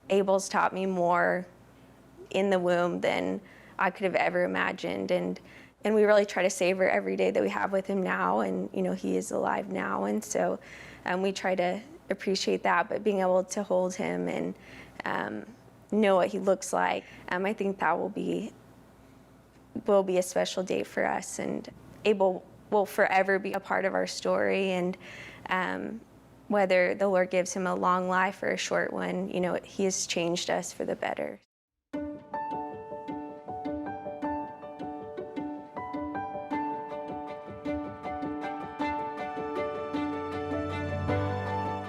Abel's taught me more in the womb than I could have ever imagined. And we really try to savor every day that we have with him now. And, he is alive now. And so we try to appreciate that. But being able to hold him and know what he looks like, I think that will be a special day for us. And Abel will forever be a part of our story. And whether the Lord gives him a long life or a short one, he has changed us for the better.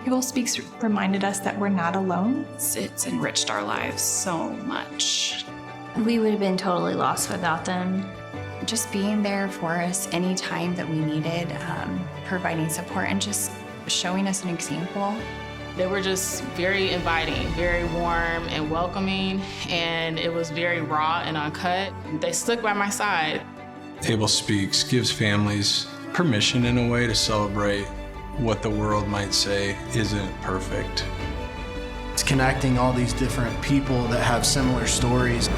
Abel Speaks reminded us that we're not alone. It's enriched our lives so much. We would have been totally lost without them. Just being there for us anytime that we needed, providing support and just showing us an example. They were just very inviting, very warm and welcoming, and it was very raw and uncut. They stuck by my side. Abel Speaks gives families permission in a way to celebrate what the world might say isn't perfect. It's connecting all these different people that have similar stories.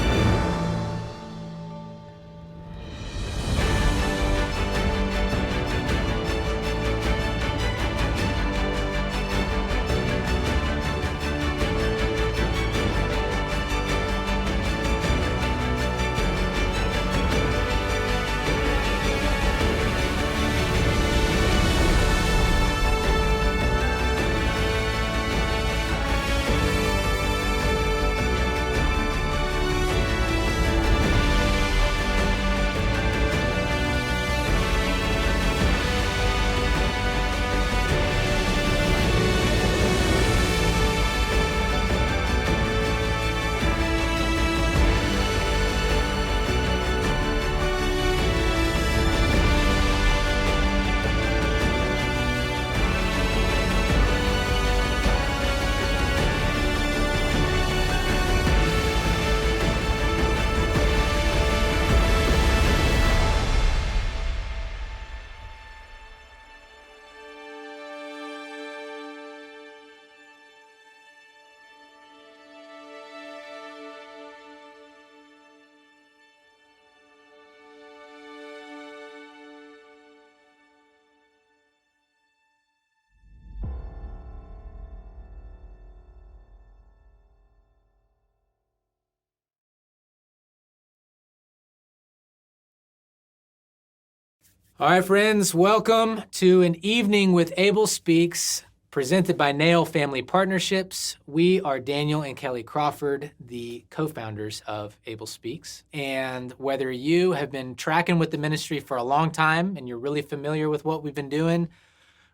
All right, friends, welcome to an evening with Abel Speaks, presented by Nail Family Partnerships. We are Daniel and Kelly Crawford, the co-founders of Abel Speaks. And whether you have been tracking with the ministry for a long time and you're really familiar with what we've been doing,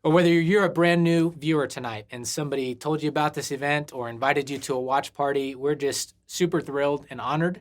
or whether you're a brand new viewer tonight and somebody told you about this event or invited you to a watch party, we're just super thrilled and honored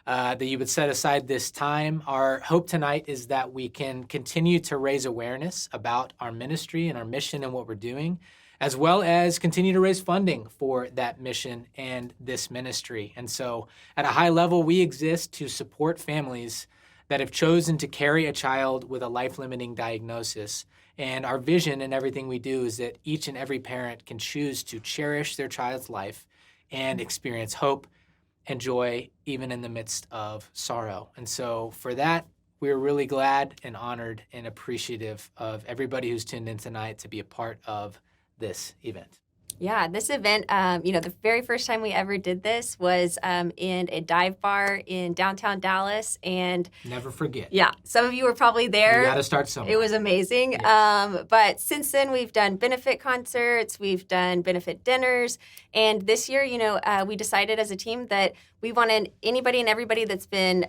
that you would set aside this time. Our hope tonight is that we can continue to raise awareness about our ministry and our mission and what we're doing, as well as continue to raise funding for that mission and this ministry. And so at a high level, we exist to support families that have chosen to carry a child with a life-limiting diagnosis. And our vision in everything we do is that each and every parent can choose to cherish their child's life and experience hope and joy even in the midst of sorrow. And so for that, we're really glad and honored and appreciative of everybody who's tuned in tonight to be a part of this event. Yeah, this event, the very first time we ever did this was in a dive bar in downtown Dallas. And never forget. Yeah, some of you were probably there. You got to start somewhere. It was amazing. Yes. But since then, we've done benefit concerts, we've done benefit dinners. And this year, we decided as a team that we wanted anybody and everybody that's been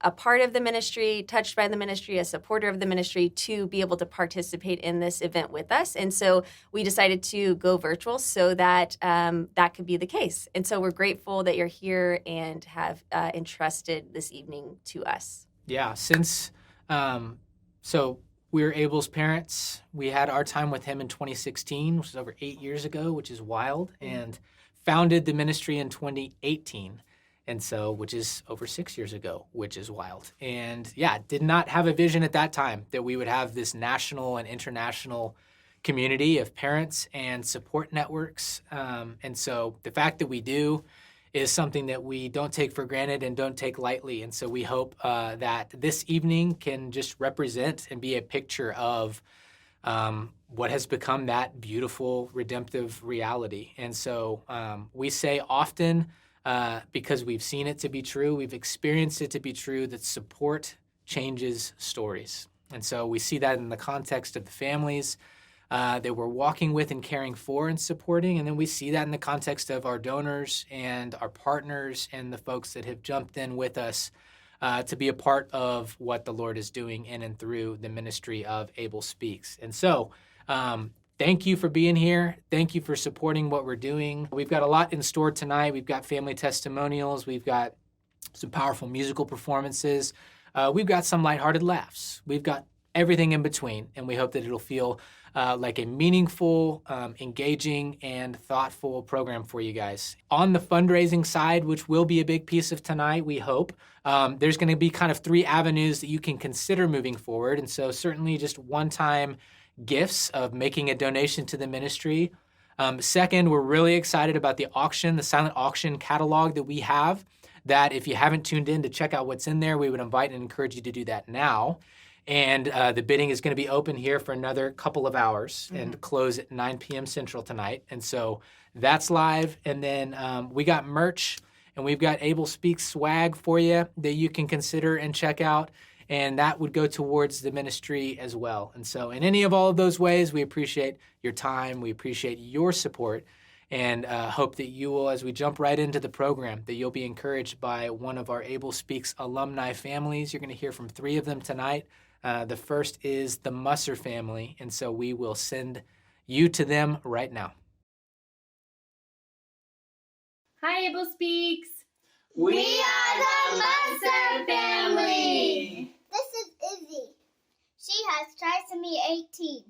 a part of the ministry, touched by the ministry, a supporter of the ministry, to be able to participate in this event with us. And so we decided to go virtual so that that could be the case. And so we're grateful that you're here and have entrusted this evening to us. Yeah, since, so we're Abel's parents. We had our time with him in 2016, which is over 8 years ago, which is wild, and founded the ministry in 2018. And so, which is over 6 years ago, which is wild. And yeah, did not have a vision at that time that we would have this national and international community of parents and support networks. And so the fact that we do is something that we don't take for granted and don't take lightly. And so we hope that this evening can just represent and be a picture of what has become that beautiful, redemptive reality. And so we say often, because we've seen it to be true, we've experienced it to be true, that support changes stories. And so we see that in the context of the families that we're walking with and caring for and supporting. And then we see that in the context of our donors and our partners and the folks that have jumped in with us to be a part of what the Lord is doing in and through the ministry of Abel Speaks. And so thank you for being here. Thank you for supporting what we're doing. We've got a lot in store tonight. We've got family testimonials. We've got some powerful musical performances. We've got some lighthearted laughs. We've got everything in between, and we hope that it'll feel like a meaningful, engaging, and thoughtful program for you guys. On the fundraising side, which will be a big piece of tonight, we hope, there's going to be kind of 3 avenues that you can consider moving forward. And so certainly just one-time gifts of making a donation to the ministry. Second, we're really excited about the auction, the silent auction catalog that we have, that if you haven't tuned in to check out what's in there, we would invite and encourage you to do that now. And the bidding is going to be open here for another couple of hours and close at 9 p.m. Central tonight. And so that's live. And then we got merch, and we've got Abel Speaks swag for you that you can consider and check out. And that would go towards the ministry as well. And so in any of all of those ways, we appreciate your time. We appreciate your support, and hope that you will, as we jump right into the program, that you'll be encouraged by one of our Abel Speaks alumni families. You're going to hear from 3 of them tonight. The first is the Musser family, and so we will send you to them right now. Hi, Abel Speaks. We are the Musser family. This is Izzy. She has trisomy 18.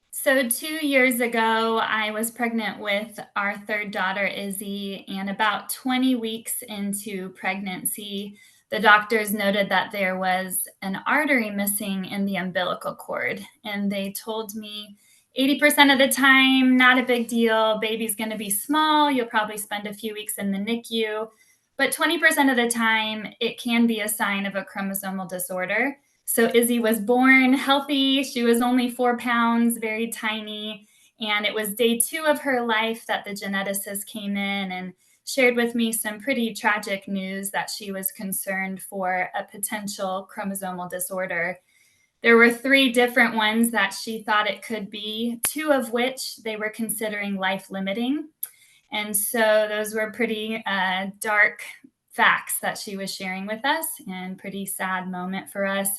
So 2 years ago, I was pregnant with our 3rd daughter, Izzy, and about 20 weeks into pregnancy, the doctors noted that there was an artery missing in the umbilical cord. And they told me 80% of the time, not a big deal. Baby's going to be small. You'll probably spend a few weeks in the NICU. But 20% of the time, it can be a sign of a chromosomal disorder. So Izzy was born healthy. She was only 4 pounds, very tiny. And it was day 2 of her life that the geneticist came in and shared with me some pretty tragic news that she was concerned for a potential chromosomal disorder. There were 3 different ones that she thought it could be, 2 of which they were considering life-limiting. And so those were pretty dark facts that she was sharing with us, and pretty sad moment for us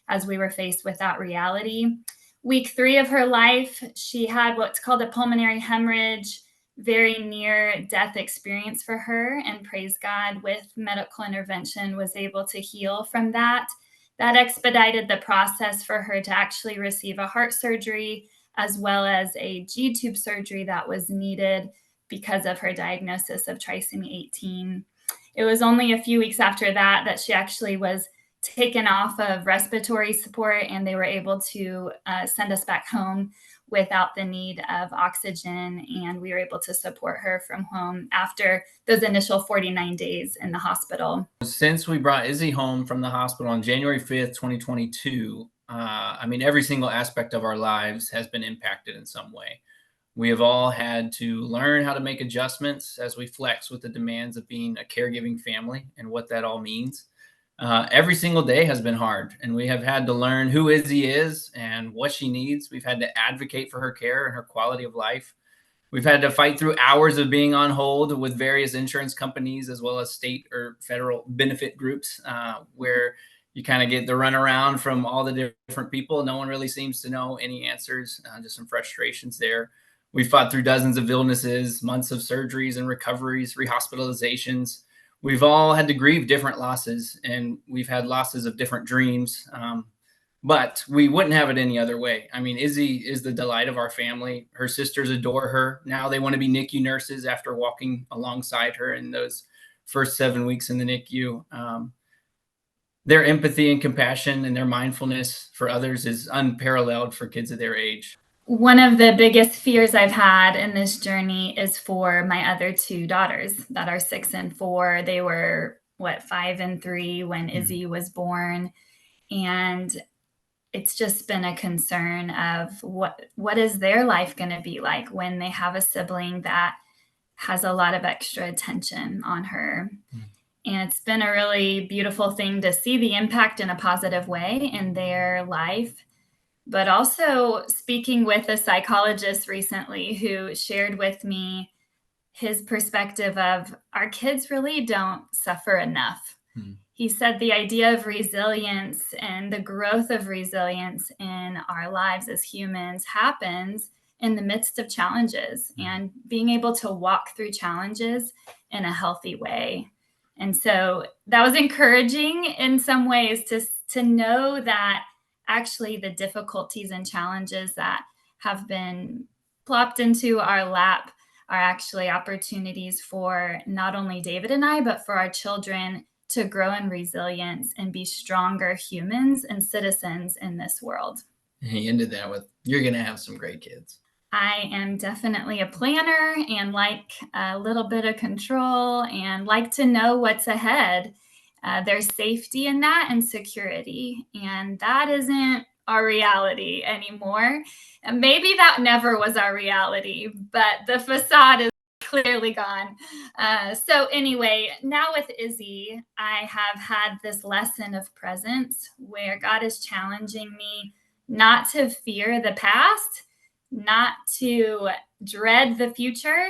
as we were faced with that reality. Week 3 of her life, she had what's called a pulmonary hemorrhage, very near death experience for her, and praise God, with medical intervention was able to heal from that. That expedited the process for her to actually receive a heart surgery, as well as a G-tube surgery that was needed because of her diagnosis of trisomy 18. It was only a few weeks after that that she actually was taken off of respiratory support, and they were able to send us back home without the need of oxygen, and we were able to support her from home after those initial 49 days in the hospital. Since we brought Izzy home from the hospital on January 5th, 2022, every single aspect of our lives has been impacted in some way. We have all had to learn how to make adjustments as we flex with the demands of being a caregiving family and what that all means. Every single day has been hard, and we have had to learn who Izzy is and what she needs. We've had to advocate for her care and her quality of life. We've had to fight through hours of being on hold with various insurance companies, as well as state or federal benefit groups, where you kind of get the runaround from all the different people. No one really seems to know any answers, just some frustrations there. We fought through dozens of illnesses, months of surgeries and recoveries, rehospitalizations. We've all had to grieve different losses, and we've had losses of different dreams, but we wouldn't have it any other way. Izzy is the delight of our family. Her sisters adore her. Now they want to be NICU nurses after walking alongside her in those first 7 weeks in the NICU. Their empathy and compassion and their mindfulness for others is unparalleled for kids of their age. One of the biggest fears I've had in this journey is for my other two daughters that are 6 and 4. They were, 5 and 3 when Izzy was born. And it's just been a concern of what is their life going to be like when they have a sibling that has a lot of extra attention on her. And it's been a really beautiful thing to see the impact in a positive way in their life. But also speaking with a psychologist recently who shared with me his perspective of our kids really don't suffer enough. He said the idea of resilience and the growth of resilience in our lives as humans happens in the midst of challenges and being able to walk through challenges in a healthy way. And so that was encouraging in some ways to know that actually the difficulties and challenges that have been plopped into our lap are actually opportunities for not only David and I, but for our children to grow in resilience and be stronger humans and citizens in this world. He ended that with, you're going to have some great kids. I am definitely a planner and like a little bit of control and like to know what's ahead. There's safety in that and security, and that isn't our reality anymore. And maybe that never was our reality, but the facade is clearly gone. So anyway, now with Izzy, I have had this lesson of presence where God is challenging me not to fear the past, not to dread the future,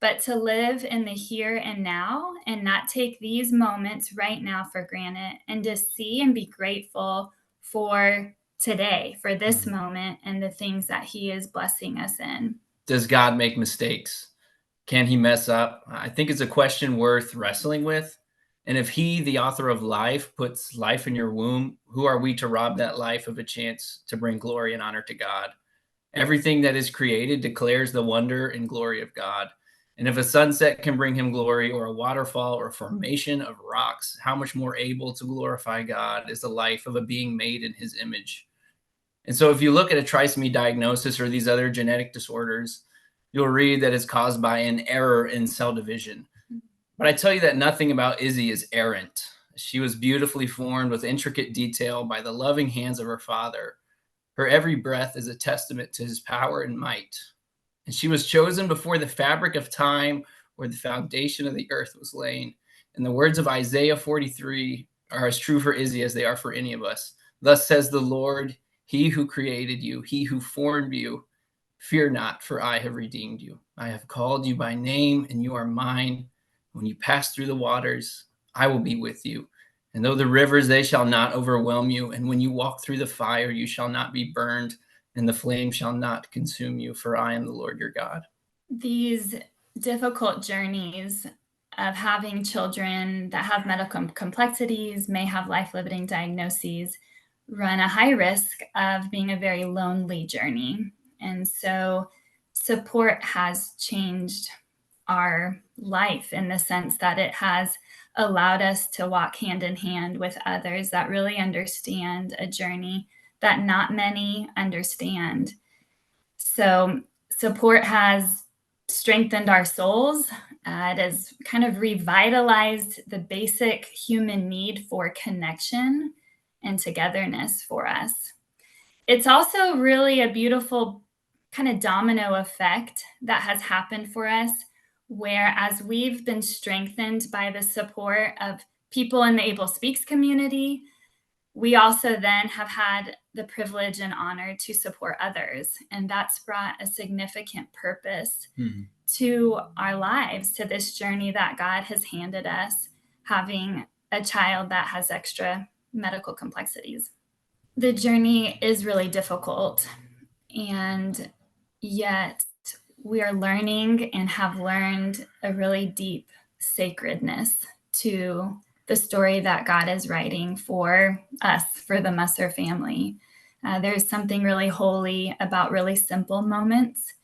but to live in the here and now and not take these moments right now for granted, and to see and be grateful for today, for this moment and the things that he is blessing us in. Does God make mistakes? Can he mess up? I think it's a question worth wrestling with. And if he, the author of life, puts life in your womb, who are we to rob that life of a chance to bring glory and honor to God? Everything that is created declares the wonder and glory of God. And if a sunset can bring him glory, or a waterfall, or a formation of rocks, how much more able to glorify God is the life of a being made in his image. And so if you look at a trisomy diagnosis or these other genetic disorders, you'll read that it's caused by an error in cell division. But I tell you that nothing about Izzy is errant. She was beautifully formed with intricate detail by the loving hands of her father. Her every breath is a testament to his power and might. And she was chosen before the fabric of time, where the foundation of the earth was laid. And the words of Isaiah 43 are as true for Izzy as they are for any of us. Thus says the Lord, he who created you, he who formed you, fear not, for I have redeemed you. I have called you by name, and you are mine. When you pass through the waters, I will be with you. And though the rivers, they shall not overwhelm you. And when you walk through the fire, you shall not be burned, and the flame shall not consume you, for I am the Lord your God. These difficult journeys of having children that have medical complexities, may have life-limiting diagnoses, run a high risk of being a very lonely journey. And so support has changed our life in the sense that it has allowed us to walk hand in hand with others that really understand a journey that not many understand. So support has strengthened our souls. It has kind of revitalized the basic human need for connection and togetherness for us. It's also really a beautiful kind of domino effect that has happened for us, where as we've been strengthened by the support of people in the Abel Speaks community, we also then have had the privilege and honor to support others. And that's brought a significant purpose to our lives, to this journey that God has handed us, having a child that has extra medical complexities. The journey is really difficult, and yet we are learning and have learned a really deep sacredness to the story that God is writing for us, for the Musser family. There's something really holy about really simple moments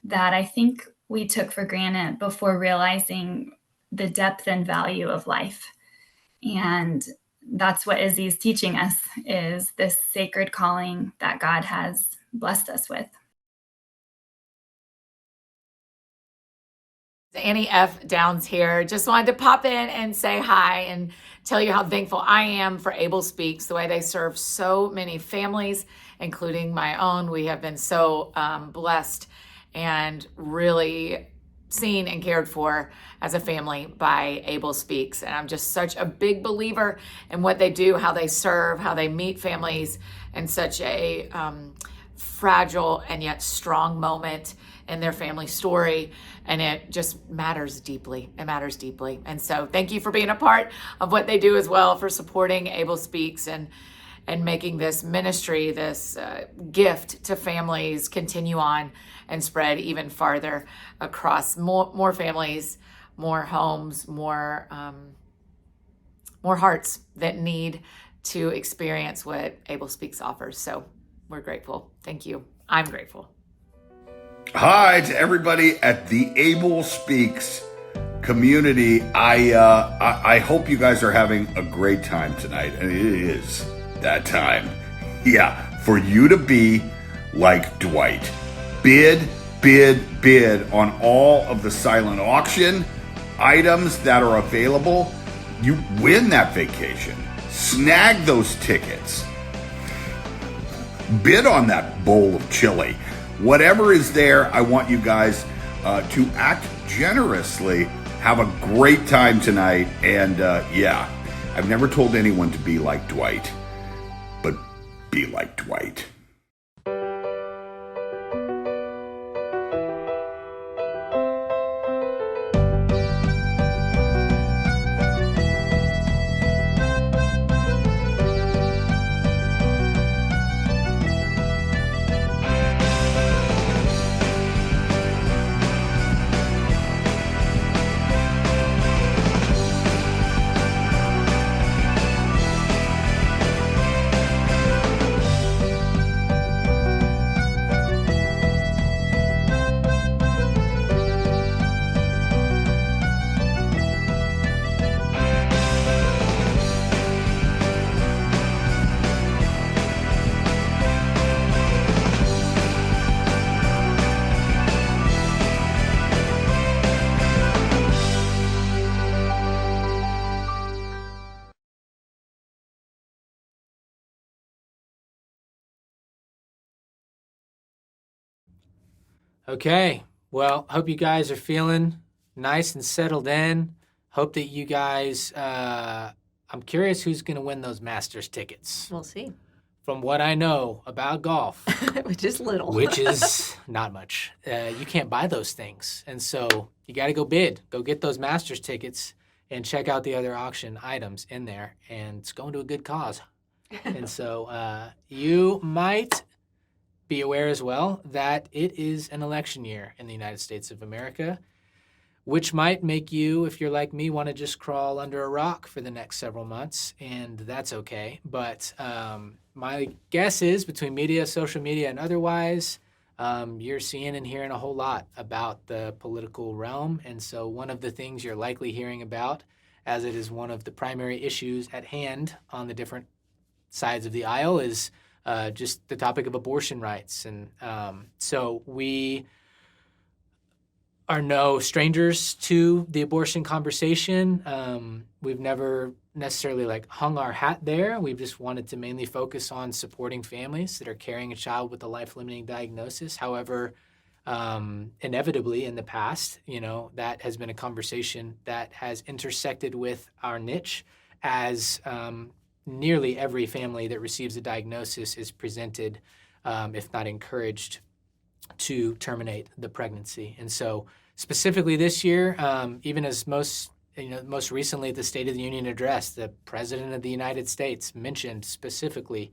that I think we took for granted before realizing the depth and value of life. And that's what Izzy is teaching us, is this sacred calling that God has blessed us with. Annie F. Downs here. Just wanted to pop in and say hi and tell you how thankful I am for Abel Speaks, the way they serve so many families, including my own. We have been so blessed and really seen and cared for as a family by Abel Speaks. And I'm just such a big believer in what they do, how they serve, how they meet families in such a fragile and yet strong moment in their family story. And it just matters deeply. It matters deeply. And so thank you for being a part of what they do as well, for supporting Abel Speaks and making this ministry, this gift to families continue on and spread even farther across more families, more homes, more hearts that need to experience what Abel Speaks offers. So we're grateful. Thank you. I'm grateful. Hi to everybody at the Abel Speaks community. I hope you guys are having a great time tonight, and it is that time. Yeah, for you to be like Dwight. Bid on all of the silent auction items that are available. You win that vacation. Snag those tickets. Bid on that bowl of chili. Whatever is there, I want you guys to act generously. Have a great time tonight. And yeah, I've never told anyone to be like Dwight, but be like Dwight. Okay, well, hope you guys are feeling nice and settled in. Hope that you guys, I'm curious who's going to win those Masters tickets. We'll see. From what I know about golf. Which is little. Which is not much. You can't buy those things. And so you got to go bid. Go get those Masters tickets and check out the other auction items in there. And it's going to a good cause. And so you might be aware as well that it is an election year in the United States of America, which might make you, if you're like me, want to just crawl under a rock for the next several months, and that's okay. But my guess is, between media, social media, and otherwise, you're seeing and hearing a whole lot about the political realm. And so one of the things you're likely hearing about, as it is one of the primary issues at hand on the different sides of the aisle, is just the topic of abortion rights. And so we are no strangers to the abortion conversation. We've never necessarily hung our hat there. We've just wanted to mainly focus on supporting families that are carrying a child with a life-limiting diagnosis. However, inevitably in the past, that has been a conversation that has intersected with our niche, as nearly every family that receives a diagnosis is presented, if not encouraged, to terminate the pregnancy. And so specifically this year, even as most recently at the State of the Union address, the President of the United States mentioned specifically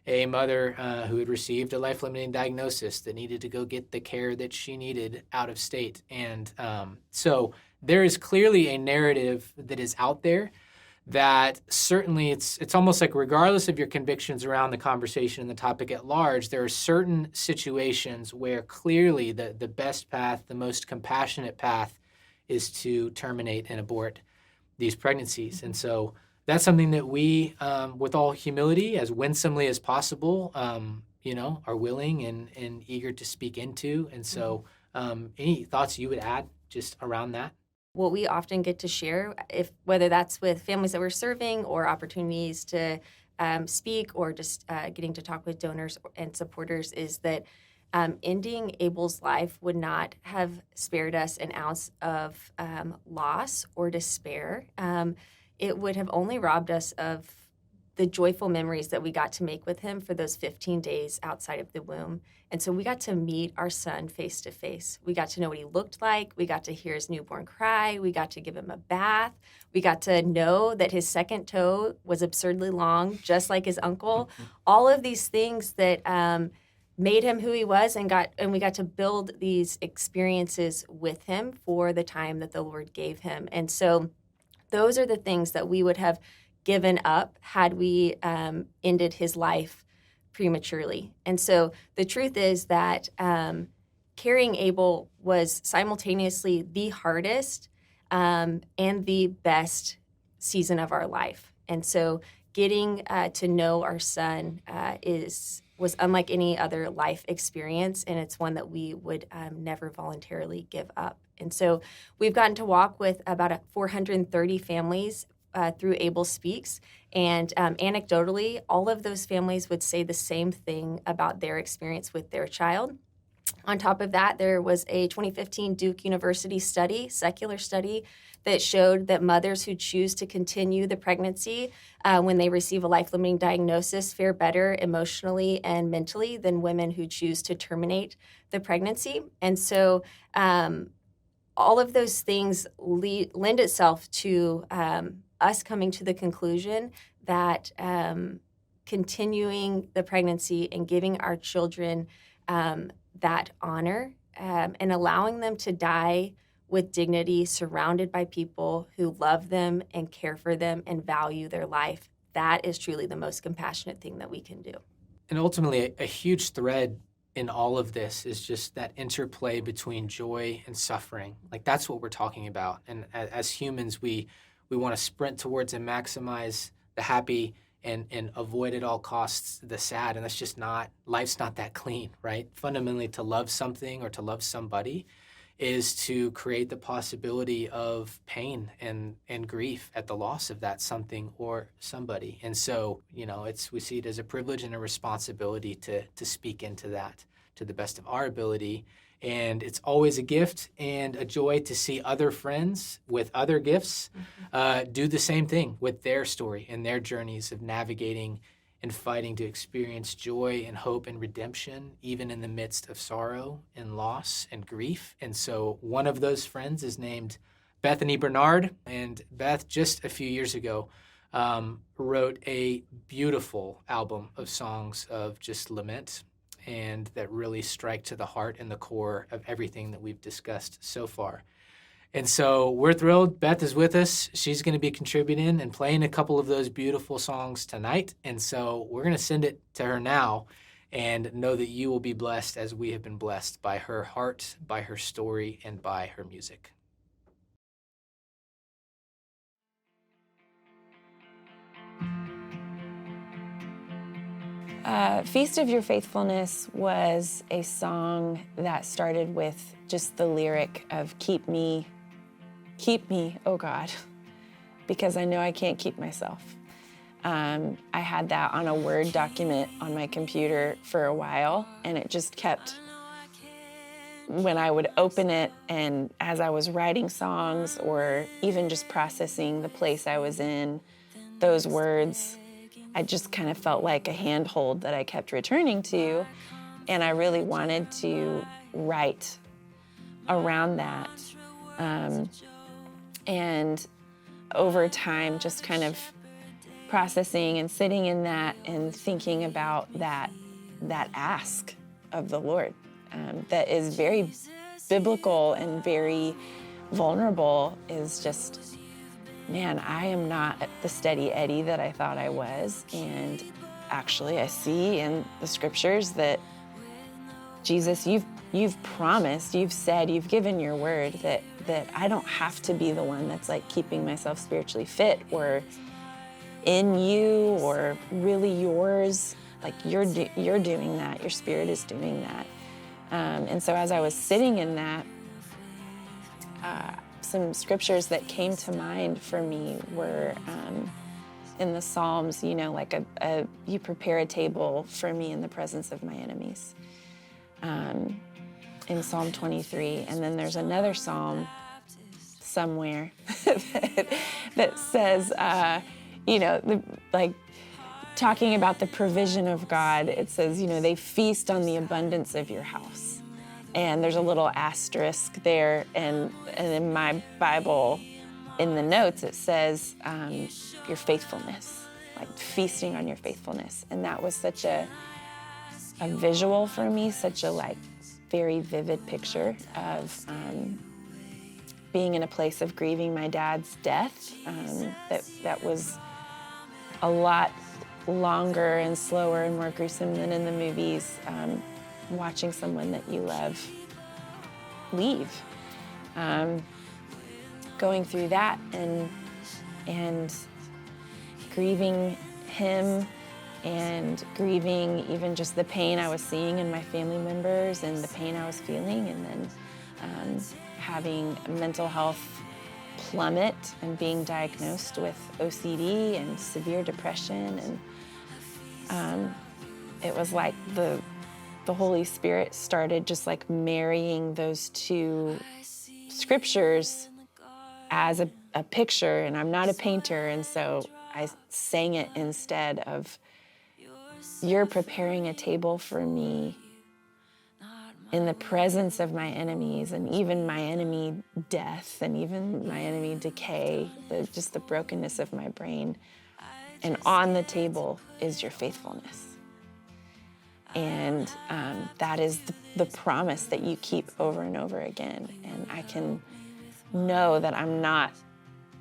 a mother who had received a life-limiting diagnosis that needed to go get the care that she needed out of state. And so there is clearly a narrative that is out there that certainly it's almost like, regardless of your convictions around the conversation and the topic at large, there are certain situations where clearly the best path, the most compassionate path, is to terminate and abort these pregnancies. And so that's something that we, with all humility, as winsomely as possible, are willing and eager to speak into. And so any thoughts you would add, just around that? What we often get to share, whether that's with families that we're serving or opportunities to speak or just getting to talk with donors and supporters, is that ending Abel's life would not have spared us an ounce of loss or despair. It would have only robbed us of the joyful memories that we got to make with him for those 15 days outside of the womb. And so we got to meet our son face to face. We got to know what he looked like. We got to hear his newborn cry. We got to give him a bath. We got to know that his second toe was absurdly long, just like his uncle. All of these things that made him who he was, and we got to build these experiences with him for the time that the Lord gave him. And so those are the things that we would have given up had we ended his life prematurely. And so the truth is that carrying Abel was simultaneously the hardest and the best season of our life. And so getting to know our son was unlike any other life experience, and it's one that we would never voluntarily give up. And so we've gotten to walk with about 430 families through Abel Speaks, and anecdotally, all of those families would say the same thing about their experience with their child. On top of that, there was a 2015 Duke University study, secular study, that showed that mothers who choose to continue the pregnancy when they receive a life-limiting diagnosis fare better emotionally and mentally than women who choose to terminate the pregnancy. And so all of those things lend itself to us coming to the conclusion that continuing the pregnancy and giving our children that honor and allowing them to die with dignity, surrounded by people who love them and care for them and value their life, that is truly the most compassionate thing that we can do. And ultimately, a huge thread in all of this is just that interplay between joy and suffering. Like, that's what we're talking about. And as humans, we want to sprint towards and maximize the happy and avoid at all costs the sad. And that's just not, life's not that clean, right? Fundamentally, to love something or to love somebody is to create the possibility of pain and grief at the loss of that something or somebody. And so, we see it as a privilege and a responsibility to speak into that to the best of our ability. And it's always a gift and a joy to see other friends with other gifts do the same thing with their story and their journeys of navigating and fighting to experience joy and hope and redemption, even in the midst of sorrow and loss and grief. And so one of those friends is named Bethany Barnard. And Beth, just a few years ago, wrote a beautiful album of songs of just lament, and that really strike to the heart and the core of everything that we've discussed so far. And so we're thrilled. Beth is with us. She's going to be contributing and playing a couple of those beautiful songs tonight. And so we're going to send it to her now, and know that you will be blessed as we have been blessed by her heart, by her story, and by her music. Feast of Your Faithfulness was a song that started with just the lyric of keep me, oh God, because I know I can't keep myself. I had that on a Word document on my computer for a while, and it just kept, when I would open it and as I was writing songs or even just processing the place I was in, those words, I just kind of felt like a handhold that I kept returning to, and I really wanted to write around that. And over time, just kind of processing and sitting in that and thinking about that ask of the Lord that is very biblical and very vulnerable, is just, man, I am not the steady Eddie that I thought I was. And actually, I see in the scriptures that Jesus, you've promised, you've said, you've given your word that I don't have to be the one that's like keeping myself spiritually fit or in you or really yours. Like you're doing that. Your Spirit is doing that. And so as I was sitting in that, some scriptures that came to mind for me were in the Psalms, you know, like you prepare a table for me in the presence of my enemies, in Psalm 23. And then there's another Psalm somewhere that says, you know, like talking about the provision of God, it says, you know, they feast on the abundance of your house. And there's a little asterisk there, and in my Bible, in the notes, it says your faithfulness, like feasting on your faithfulness. And that was such a visual for me, such a like very vivid picture of being in a place of grieving my dad's death. That was a lot longer and slower and more gruesome than in the movies. Watching someone that you love leave, going through that and grieving him and grieving even just the pain I was seeing in my family members and the pain I was feeling, and then having mental health plummet and being diagnosed with OCD and severe depression, and it was like the Holy Spirit started just like marrying those two scriptures as a picture, and I'm not a painter, and so I sang it instead of, you're preparing a table for me in the presence of my enemies, and even my enemy death, and even my enemy decay, just the brokenness of my brain. And on the table is your faithfulness. And that is the promise that you keep over and over again. And I can know that I'm not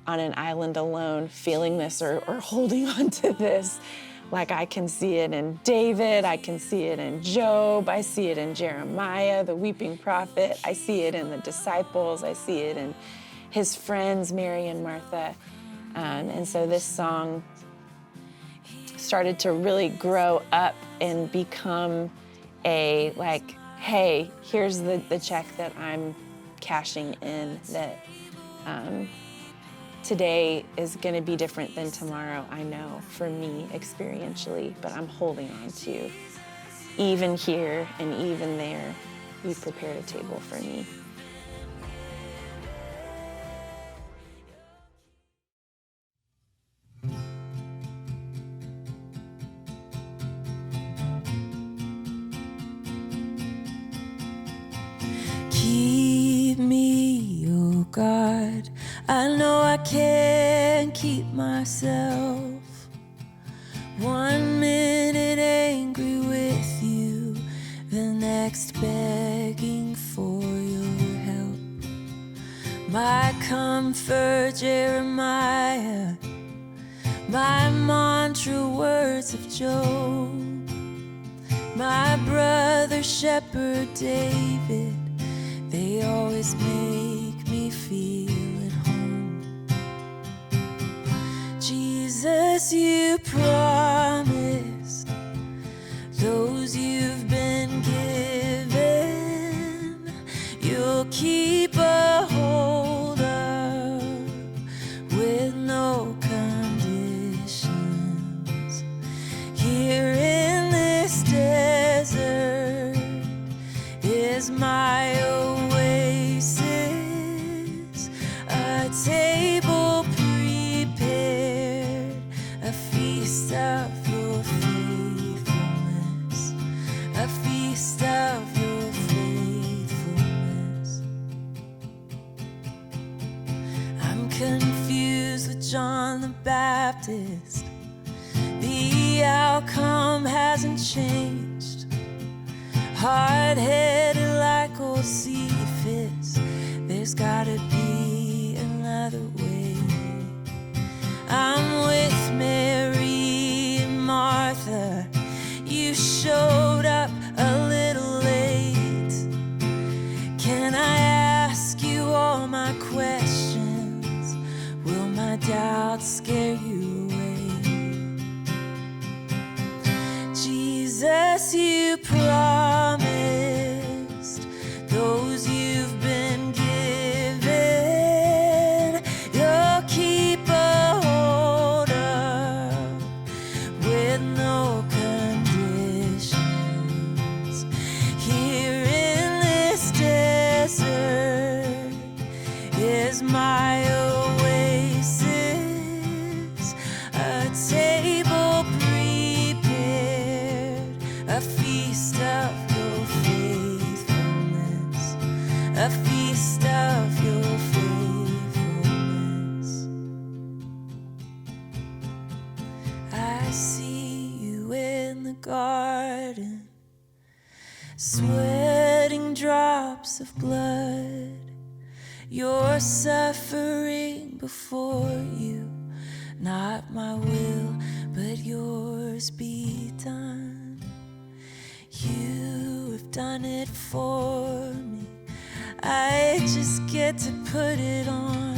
on an island alone feeling this or holding on to this. Like, I can see it in David, I can see it in Job, I see it in Jeremiah, the weeping prophet, I see it in the disciples, I see it in his friends, Mary and Martha. And so this song started to really grow up and become a, like, hey, here's the check that I'm cashing in, that today is going to be different than tomorrow, I know, for me experientially, but I'm holding on to, even here and even there, you prepared a table for me. Keep me, oh God. I know I can't keep myself. 1 minute angry with you, the next begging for your help. My comfort, Jeremiah, my mantra, words of Job, my brother, shepherd, David, they always make me feel at home. Jesus, you promised those you've been given, you'll keep a hold of with no conditions. Here in this desert is my oasis, a table prepared, a feast of your faithfulness, a feast of your faithfulness. I'm confused with John the Baptist, the outcome hasn't changed. Hard-headed like old Cephas, there's gotta be another way. I'm with Mary and Martha, you showed up a little late. Can I ask you all my questions? Will my doubts scare you away? Jesus, you promised those you've been given, is my oasis, a table prepared, a feast of your faithfulness, a feast of your faithfulness. I see you in the garden, sweating drops of blood. You're suffering before you, not my will, but yours be done. You have done it for me, I just get to put it on.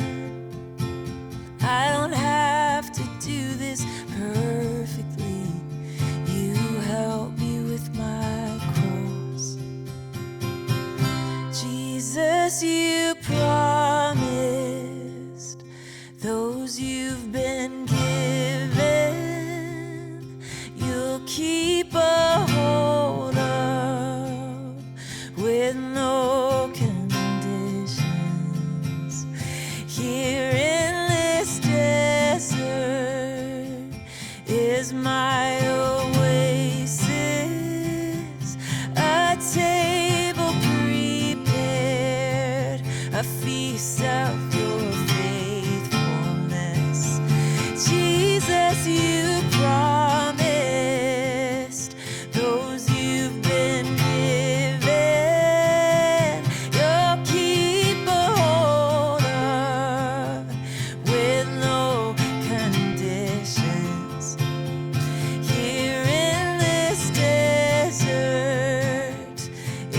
I don't have to do this perfectly. You help me with my cross. Jesus, you promised those you've been given, you'll keep a hold of with no conditions. Here in this desert is my oasis, a table prepared, a feast of your faithfulness. Jesus, you promised those you've been given, you'll keep a hold of with no conditions. Here in this desert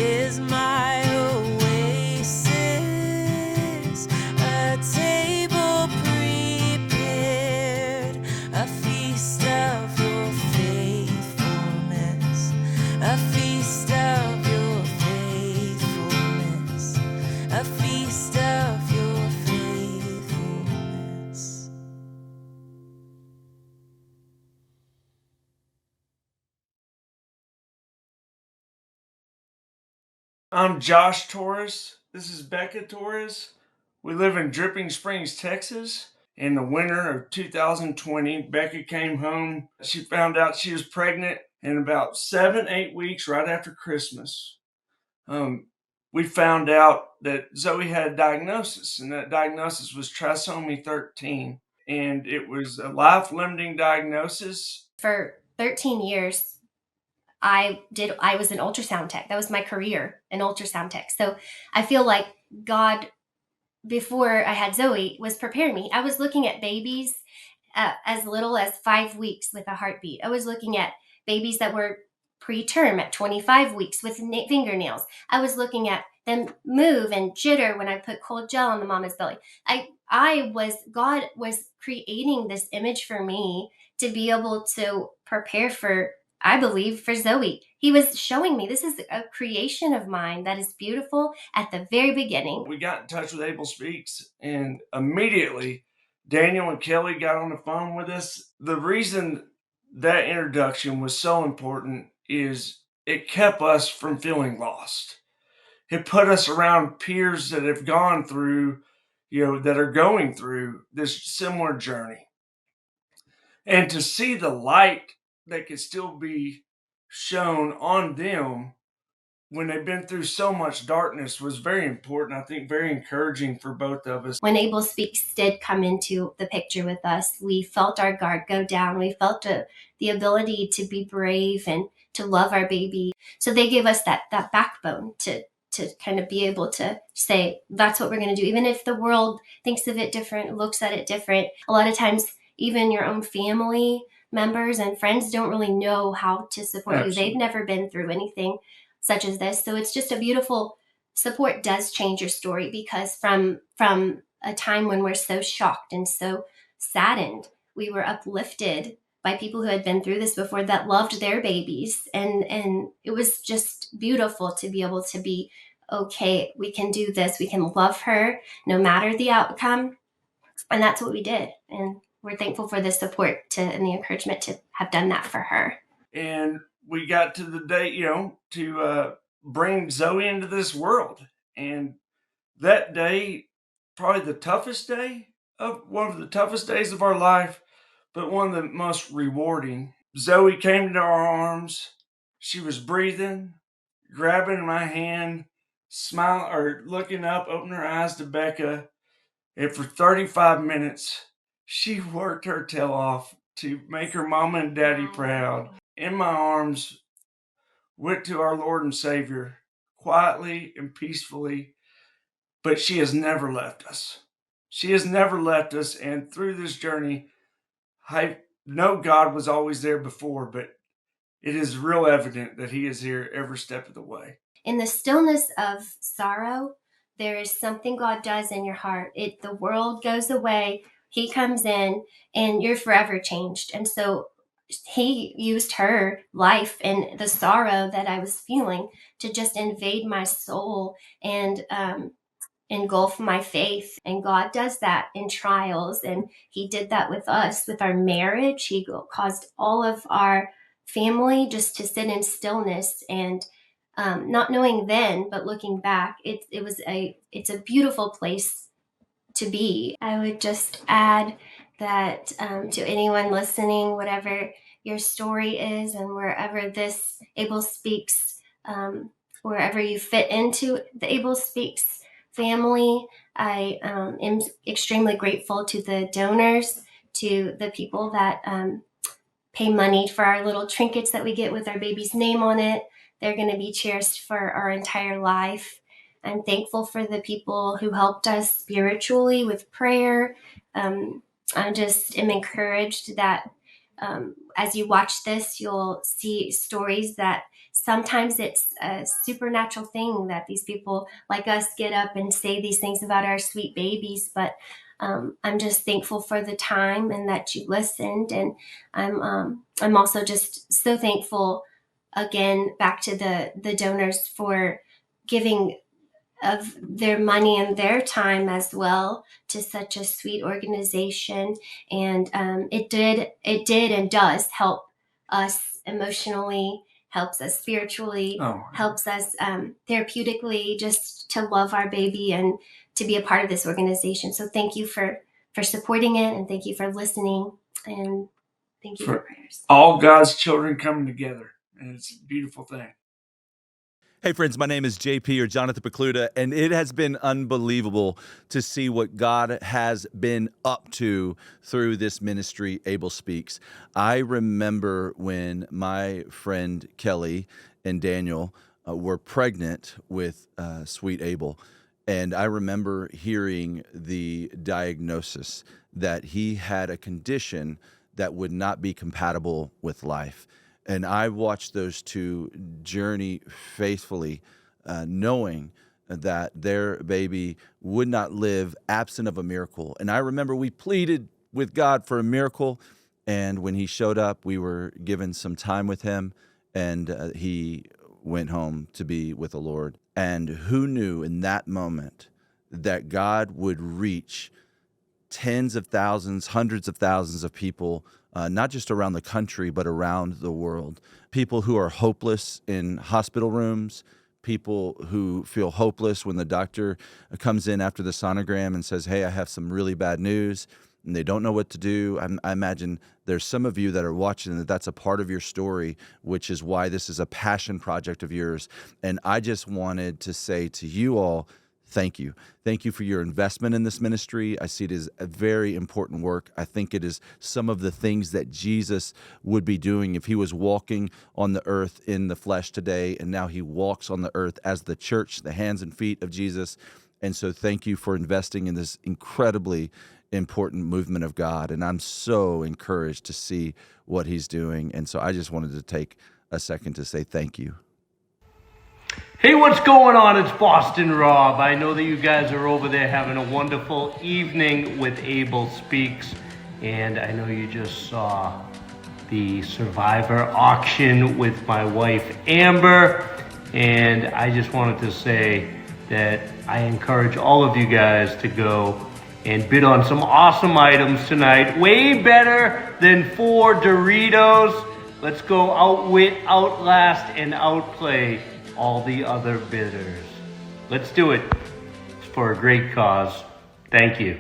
is my oasis, a table prepared, a feast of your faithfulness, a feast of your faithfulness, a feast of your faithfulness. I'm Josh Torres. This is Becca Torres. We live in Dripping Springs, Texas. In the winter of 2020, Becca came home. She found out she was pregnant in about 7-8 weeks right after Christmas. We found out that Zoe had a diagnosis, and that diagnosis was trisomy 13. And it was a life-limiting diagnosis. For 13 years, I was an ultrasound tech. That was my career, an ultrasound tech. So I feel like God, before I had Zoe, was preparing me. I was looking at babies as little as 5 weeks with a heartbeat. I was looking at babies that were preterm at 25 weeks with fingernails. I was looking at them move and jitter when I put cold gel on the mama's belly. God was creating this image for me to be able to prepare for, I believe, for Zoe. He was showing me this is a creation of mine that is beautiful at the very beginning. We got in touch with Abel Speaks, and immediately Daniel and Kelly got on the phone with us. The reason that introduction was so important is it kept us from feeling lost. It put us around peers that have gone through, that are going through this similar journey. And to see the light that could still be shown on them when they've been through so much darkness was very important. I think very encouraging for both of us. When Abel Speaks did come into the picture with us, we felt our guard go down. We felt the ability to be brave and to love our baby. So they gave us that backbone to kind of be able to say, that's what we're going to do. Even if the world thinks of it different, looks at it different. A lot of times, even your own family members and friends don't really know how to support you. They've never been through anything such as this. So it's just a beautiful support does change your story, because from a time when we're so shocked and so saddened, we were uplifted by people who had been through this before that loved their babies. And it was just beautiful to be able to be, okay, we can do this. We can love her no matter the outcome. And that's what we did. And we're thankful for the support and the encouragement to have done that for her. And we got to the day, to bring Zoe into this world. And that day, probably one of the toughest days of our life, but one of the most rewarding. Zoe came into our arms. She was breathing, grabbing my hand, smiling or looking up, opening her eyes to Becca. And for 35 minutes, she worked her tail off to make her mama and daddy proud. In my arms, went to our Lord and Savior quietly and peacefully, but she has never left us. She has never left us, and through this journey, I know God was always there before, but it is real evident that He is here every step of the way. In the stillness of sorrow, there is something God does in your heart. The world goes away, He comes in, and you're forever changed. And so He used her life and the sorrow that I was feeling to just invade my soul and engulf my faith. And God does that in trials. And He did that with us, with our marriage. He caused all of our family just to sit in stillness, and not knowing then, but looking back, it's a beautiful place to be. I would just add that to anyone listening, whatever your story is, and wherever this Abel Speaks, wherever you fit into the Abel Speaks family, I am extremely grateful to the donors, to the people that pay money for our little trinkets that we get with our baby's name on it. They're going to be cherished for our entire life. I'm thankful for the people who helped us spiritually with prayer. I just am encouraged that as you watch this, you'll see stories that sometimes it's a supernatural thing that these people like us get up and say these things about our sweet babies. But I'm just thankful for the time and that you listened. And I'm also just so thankful, again, back to the donors for giving of their money and their time as well to such a sweet organization. And it did and does help us emotionally, helps us spiritually, helps us therapeutically, just to love our baby and to be a part of this organization. So thank you for supporting it, and thank you for listening, and thank you for prayers. All God's children coming together, and it's a beautiful thing. Hey friends, my name is JP, or Jonathan Pokluda, and it has been unbelievable to see what God has been up to through this ministry, Abel Speaks. I remember when my friend Kelly and Daniel were pregnant with sweet Abel, and I remember hearing the diagnosis that he had a condition that would not be compatible with life. And I watched those two journey faithfully, knowing that their baby would not live absent of a miracle. And I remember we pleaded with God for a miracle. And when he showed up, we were given some time with him, and he went home to be with the Lord. And who knew in that moment that God would reach tens of thousands, hundreds of thousands of people, not just around the country, but around the world. People who are hopeless in hospital rooms, people who feel hopeless when the doctor comes in after the sonogram and says, hey, I have some really bad news, and they don't know what to do. I imagine there's some of you that are watching that's a part of your story, which is why this is a passion project of yours. And I just wanted to say to you all, thank you. Thank you for your investment in this ministry. I see it as a very important work. I think it is some of the things that Jesus would be doing if he was walking on the earth in the flesh today, and now he walks on the earth as the church, the hands and feet of Jesus. And so thank you for investing in this incredibly important movement of God. And I'm so encouraged to see what he's doing. And so I just wanted to take a second to say thank you. Hey, what's going on? It's Boston Rob. I know that you guys are over there having a wonderful evening with Abel Speaks, and I know you just saw the Survivor auction with my wife Amber, and I just wanted to say that I encourage all of you guys to go and bid on some awesome items tonight. Way better than 4 Doritos. Let's go outwit, outlast, and outplay all the other bidders. Let's do it. It's for a great cause. Thank you.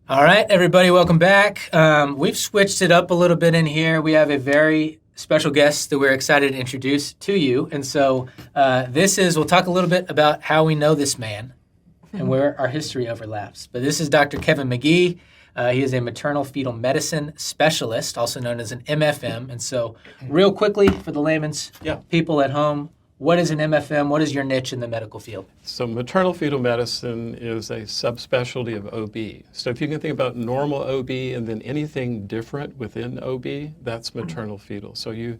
All right, everybody, welcome back. We've switched it up a little bit in here. We have a very special guest that we're excited to introduce to you. And so we'll talk a little bit about how we know this man and where our history overlaps. But this is Dr. Kevin Magee. He is a maternal fetal medicine specialist, also known as an MFM. And so real quickly for the layman's people at home, what is an MFM? What is your niche in the medical field? So maternal fetal medicine is a subspecialty of OB. So if you can think about normal OB and then anything different within OB, that's maternal fetal. So you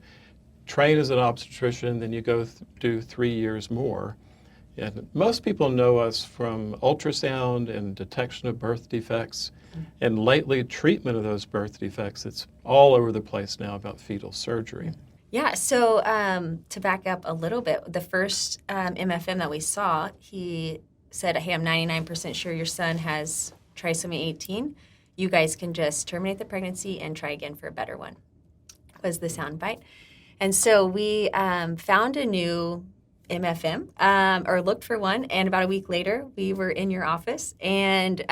train as an obstetrician, then you go do 3 years more. And most people know us from ultrasound and detection of birth defects. And lately, treatment of those birth defects, it's all over the place now about fetal surgery. Yeah, so to back up a little bit, the first MFM that we saw, he said, hey, I'm 99% sure your son has trisomy 18. You guys can just terminate the pregnancy and try again for a better one, was the soundbite. And so we found a new MFM, or looked for one, and about a week later, we were in your office and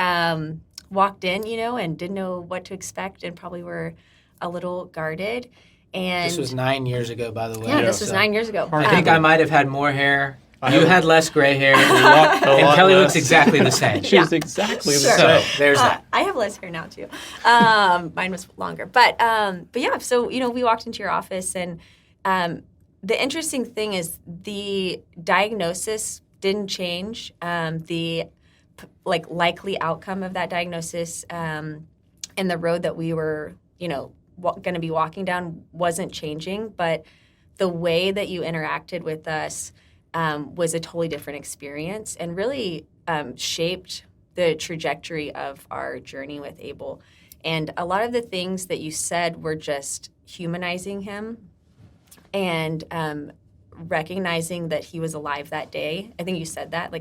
walked in, and didn't know what to expect and probably were a little guarded. And This was 9 years ago, by the way. Yeah, this was 9 years ago. I think I might have had more hair. You had less gray hair. And Kelly looks exactly the same. She's exactly the same. So there's that. I have less hair now too. Mine was longer, but yeah. So we walked into your office, and the interesting thing is the diagnosis didn't change. The likely outcome of that diagnosis and the road that we were going to be walking down wasn't changing, but the way that you interacted with us was a totally different experience and really shaped the trajectory of our journey with Abel. And a lot of the things that you said were just humanizing him and recognizing that he was alive that day. I think you said that,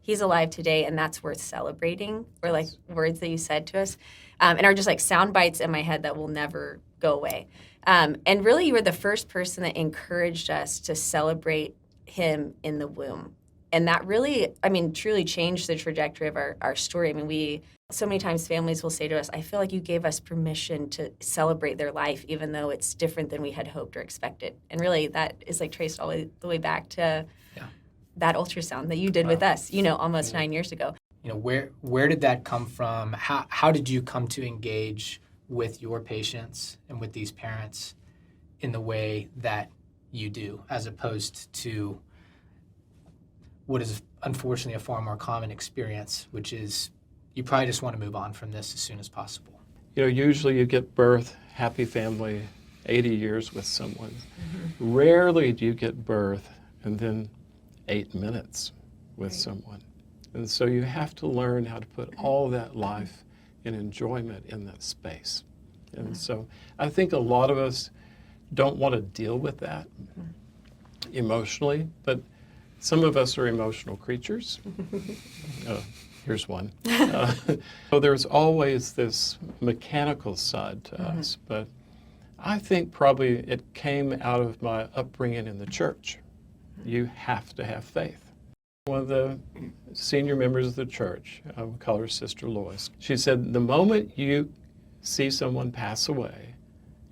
he's alive today, and that's worth celebrating, or words that you said to us, and are just sound bites in my head that will never go away. And really, you were the first person that encouraged us to celebrate him in the womb. And that really, truly changed the trajectory of our story. So many times families will say to us, I feel like you gave us permission to celebrate their life, even though it's different than we had hoped or expected. And really, that is traced all the way back to that ultrasound that you did with us, almost 9 years ago. Where did that come from? How did you come to engage with your patients and with these parents in the way that you do, as opposed to what is unfortunately a far more common experience, which is you probably just want to move on from this as soon as possible? Usually you get birth, happy family, 80 years with someone. Mm-hmm. Rarely do you get birth and then 8 minutes with someone. And so you have to learn how to put all that life and enjoyment in that space. And so I think a lot of us don't want to deal with that emotionally, but some of us are emotional creatures. Here's one. So there's always this mechanical side to us, but I think probably it came out of my upbringing in the church. You have to have faith. One of the senior members of the church, I would call her Sister Lois, she said, the moment you see someone pass away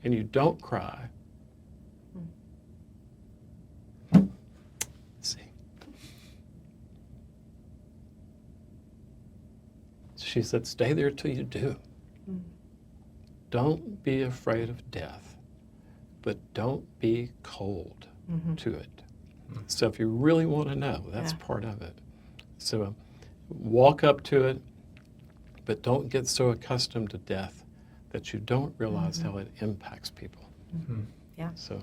and you don't cry, she said, stay there till you do. Don't be afraid of death, but don't be cold to it. So if you really want to know, that's part of it. So walk up to it, but don't get so accustomed to death that you don't realize how it impacts people. Yeah. So,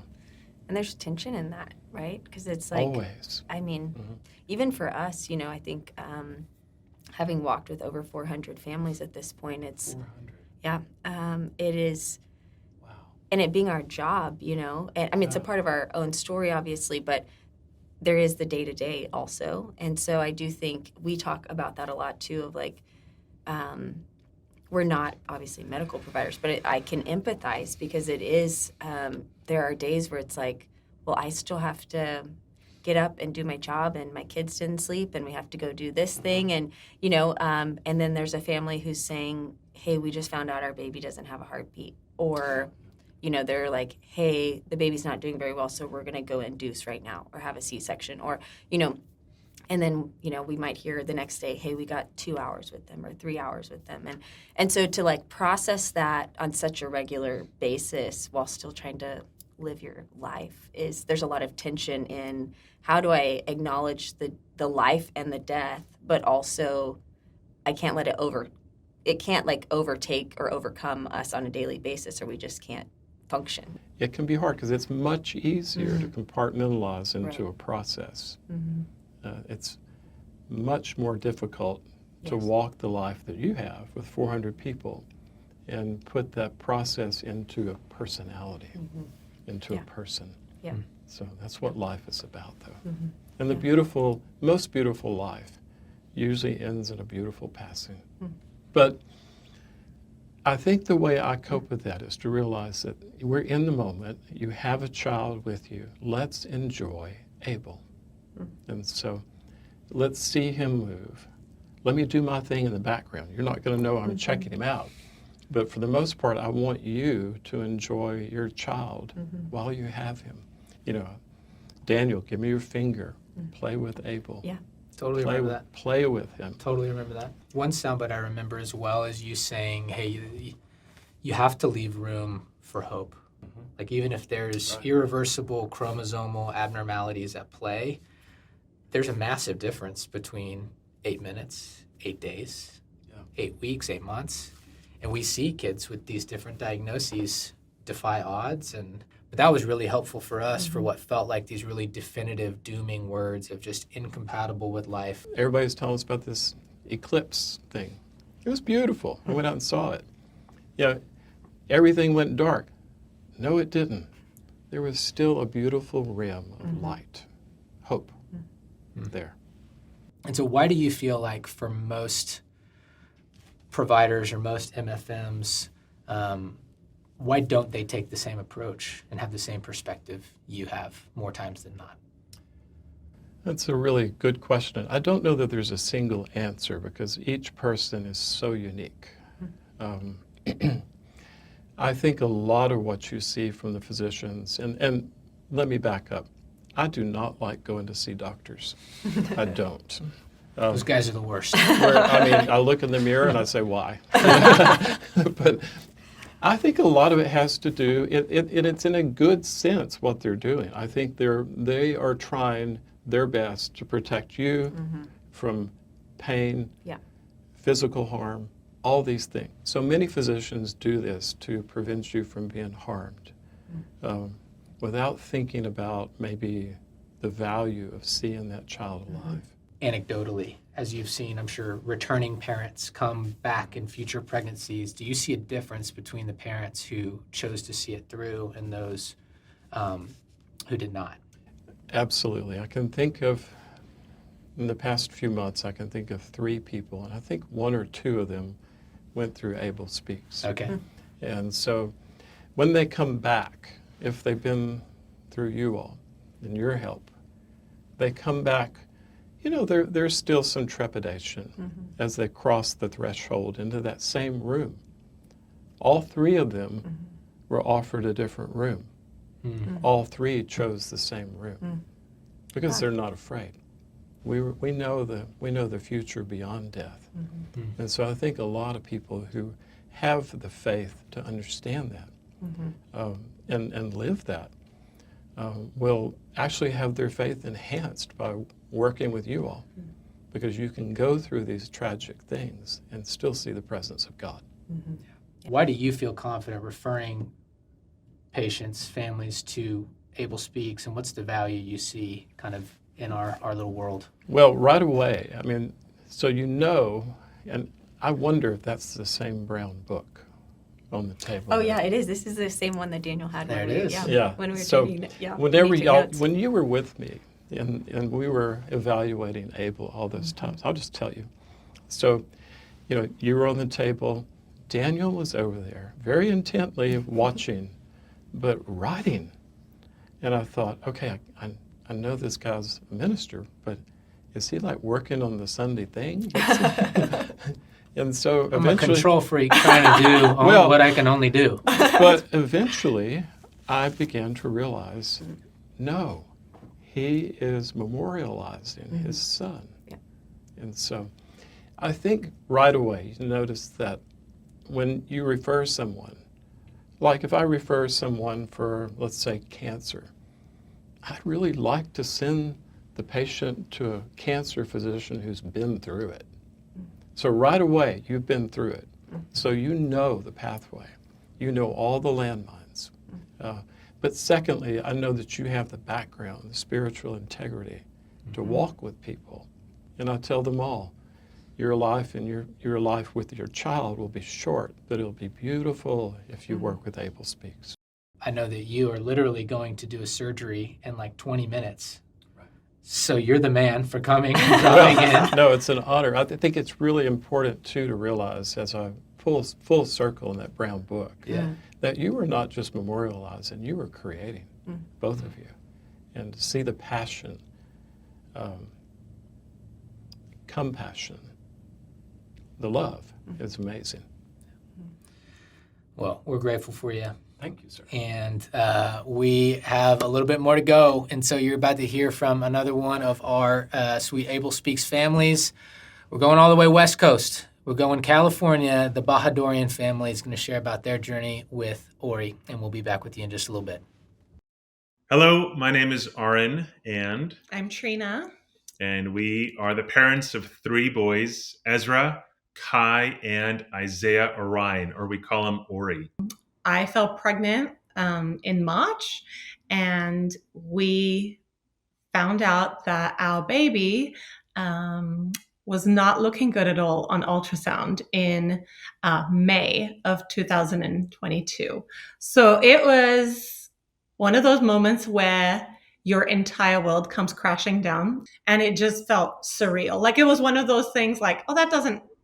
and there's tension in that, right? Because it's like, always. I mean, even for us, I think having walked with over 400 families at this point, it's 400. It is. Wow. And it being our job, and I mean, it's a part of our own story, obviously, but there is the day-to-day also. And so I do think we talk about that a lot too, of like, we're not obviously medical providers, but I can empathize because it is, there are days where it's like, well, I still have to get up and do my job, and my kids didn't sleep, and we have to go do this thing. And, and then there's a family who's saying, hey, we just found out our baby doesn't have a heartbeat. Or, they're like, hey, the baby's not doing very well, so we're going to go induce right now or have a C-section. Or, and then, we might hear the next day, hey, we got 2 hours with them or 3 hours with them. And so to like process that on such a regular basis while still trying to live your life there's a lot of tension in how do I acknowledge the life and the death, but also I can't let it can't like overtake or overcome us on a daily basis, or we just can't function. It can be hard because it's much easier to compartmentalize into a process. It's much more difficult to walk the life that you have with 400 people and put that process into a personality, into a person. Yeah. So that's what life is about, though. And the most beautiful life usually ends in a beautiful passing. But I think the way I cope with that is to realize that we're in the moment. You have a child with you. Let's enjoy Abel. And so let's see him move. Let me do my thing in the background. You're not going to know I'm checking him out. But for the most part, I want you to enjoy your child while you have him. Daniel, give me your finger. Play with Abel. Yeah. Totally remember that. Play with him. Totally remember that. One soundbite I remember as well is you saying, hey, you have to leave room for hope. Like even if there's irreversible chromosomal abnormalities at play, there's a massive difference between 8 minutes, 8 days, 8 weeks, 8 months. And we see kids with these different diagnoses defy odds. But that was really helpful for us for what felt like these really definitive dooming words of just incompatible with life. Everybody's telling us about this eclipse thing. It was beautiful. I went out and saw it. Everything went dark. No, it didn't. There was still a beautiful rim of light, hope there. And so why do you feel like for most providers or most MFMs, why don't they take the same approach and have the same perspective you have more times than not? That's a really good question. I don't know that there's a single answer because each person is so unique. I think a lot of what you see from the physicians, and let me back up. I do not like going to see doctors. I don't. Those guys are the worst. I look in the mirror and I say, why? But I think a lot of it has to do, it's in a good sense what they're doing. I think they are trying their best to protect you from pain, physical harm, all these things. So many physicians do this to prevent you from being harmed without thinking about maybe the value of seeing that child alive. Anecdotally, as you've seen, I'm sure, returning parents come back in future pregnancies. Do you see a difference between the parents who chose to see it through and those who did not? Absolutely. I can think of, in the past few months, I can think of 3 people, and I think 1 or 2 of them went through Abel Speaks. Okay. And so when they come back, if they've been through you all and your help, they come back, there's still some trepidation as they cross the threshold into that same room. All 3 of them were offered a different room. All 3 chose the same room because they're not afraid. We know the future beyond death. And so I think a lot of people who have the faith to understand that and live that will actually have their faith enhanced by working with you all, because you can go through these tragic things and still see the presence of God. Why do you feel confident referring patients, families to Abel Speaks, and what's the value you see kind of in our little world? Well, right away, I mean, so you know, and I wonder if that's the same brown book on the table. Oh yeah, it is. This is the same one that Daniel had. There it is. Yeah. When we were So taking it. Yeah. whenever we took y'all, notes. when you were with me and we were evaluating Abel all those times, I'll just tell you. So, you know, you were on the table. Daniel was over there, very intently watching, but writing. And I thought, okay, I know this guy's a minister, but is he like working on the Sunday thing? And so I'm eventually, a control freak trying to do what I can only do. But eventually, I began to realize, no, he is memorializing his son. Yeah. And so I think right away you notice that when you refer someone, like if I refer someone for, let's say, cancer, I'd really like to send the patient to a cancer physician who's been through it. So right away, you've been through it. So you know the pathway. You know all the landmines. But secondly, I know that you have the background, the spiritual integrity to walk with people. And I tell them all, your life and your life with your child will be short, but it'll be beautiful if you work with Abel Speaks. I know that you are literally going to do a surgery in like 20 minutes. So you're the man for coming and dropping in. No, it's an honor. I think it's really important, too, to realize as I full circle in that brown book, that you were not just memorializing, you were creating, both of you. And to see the passion, compassion, the love is amazing. Well, we're grateful for you. Thank you, sir. And we have a little bit more to go. And so you're about to hear from another one of our sweet Abel Speaks families. We're going all the way West Coast. We're going California. The Bahadourian family is going to share about their journey with Ori. And we'll be back with you in just a little bit. Hello, my name is Aren, and I'm Trina. And we are the parents of 3 boys, Ezra, Kai, and Isaiah Orion, or we call him Ori. I fell pregnant in March, and we found out that our baby was not looking good at all on ultrasound in May of 2022. So it was one of those moments where your entire world comes crashing down, and it just felt surreal. Like it was one of those things like, oh,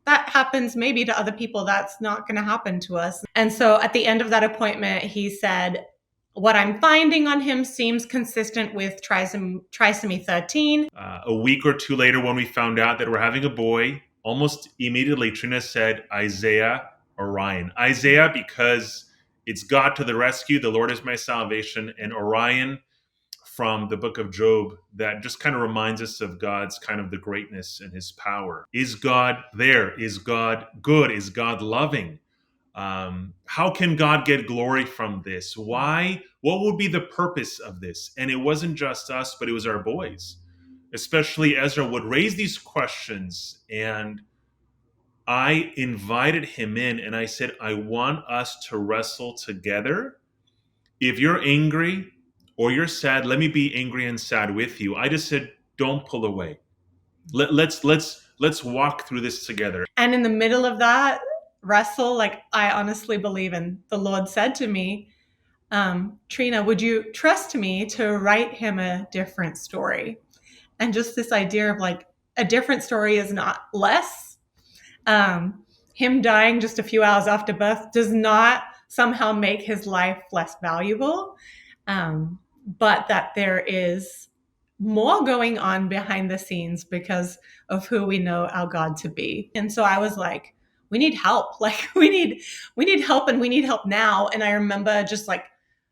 that happens maybe to other people. That's not going to happen to us. And so at the end of that appointment, he said, what I'm finding on him seems consistent with trisomy 13. A week or 2 later, when we found out that we're having a boy, almost immediately, Trina said, Isaiah Orion. Isaiah, because it's God to the rescue, the Lord is my salvation, and Orion from the book of Job that just kind of reminds us of God's kind of the greatness and his power. Is God there? Is God good? Is God loving? How can God get glory from this? Why? What would be the purpose of this? And it wasn't just us, but it was our boys. Especially Ezra would raise these questions, and I invited him in and I said, I want us to wrestle together. If you're angry or you're sad, let me be angry and sad with you. I just said, don't pull away. Let's walk through this together. And in the middle of that wrestle, like I honestly believe in, the Lord said to me, Trina, would you trust me to write him a different story? And just this idea of like a different story is not less. Him dying just a few hours after birth does not somehow make his life less valuable. But that there is more going on behind the scenes because of who we know our God to be. And so I was like, we need help. Like we need help, and we need help now. And I remember just like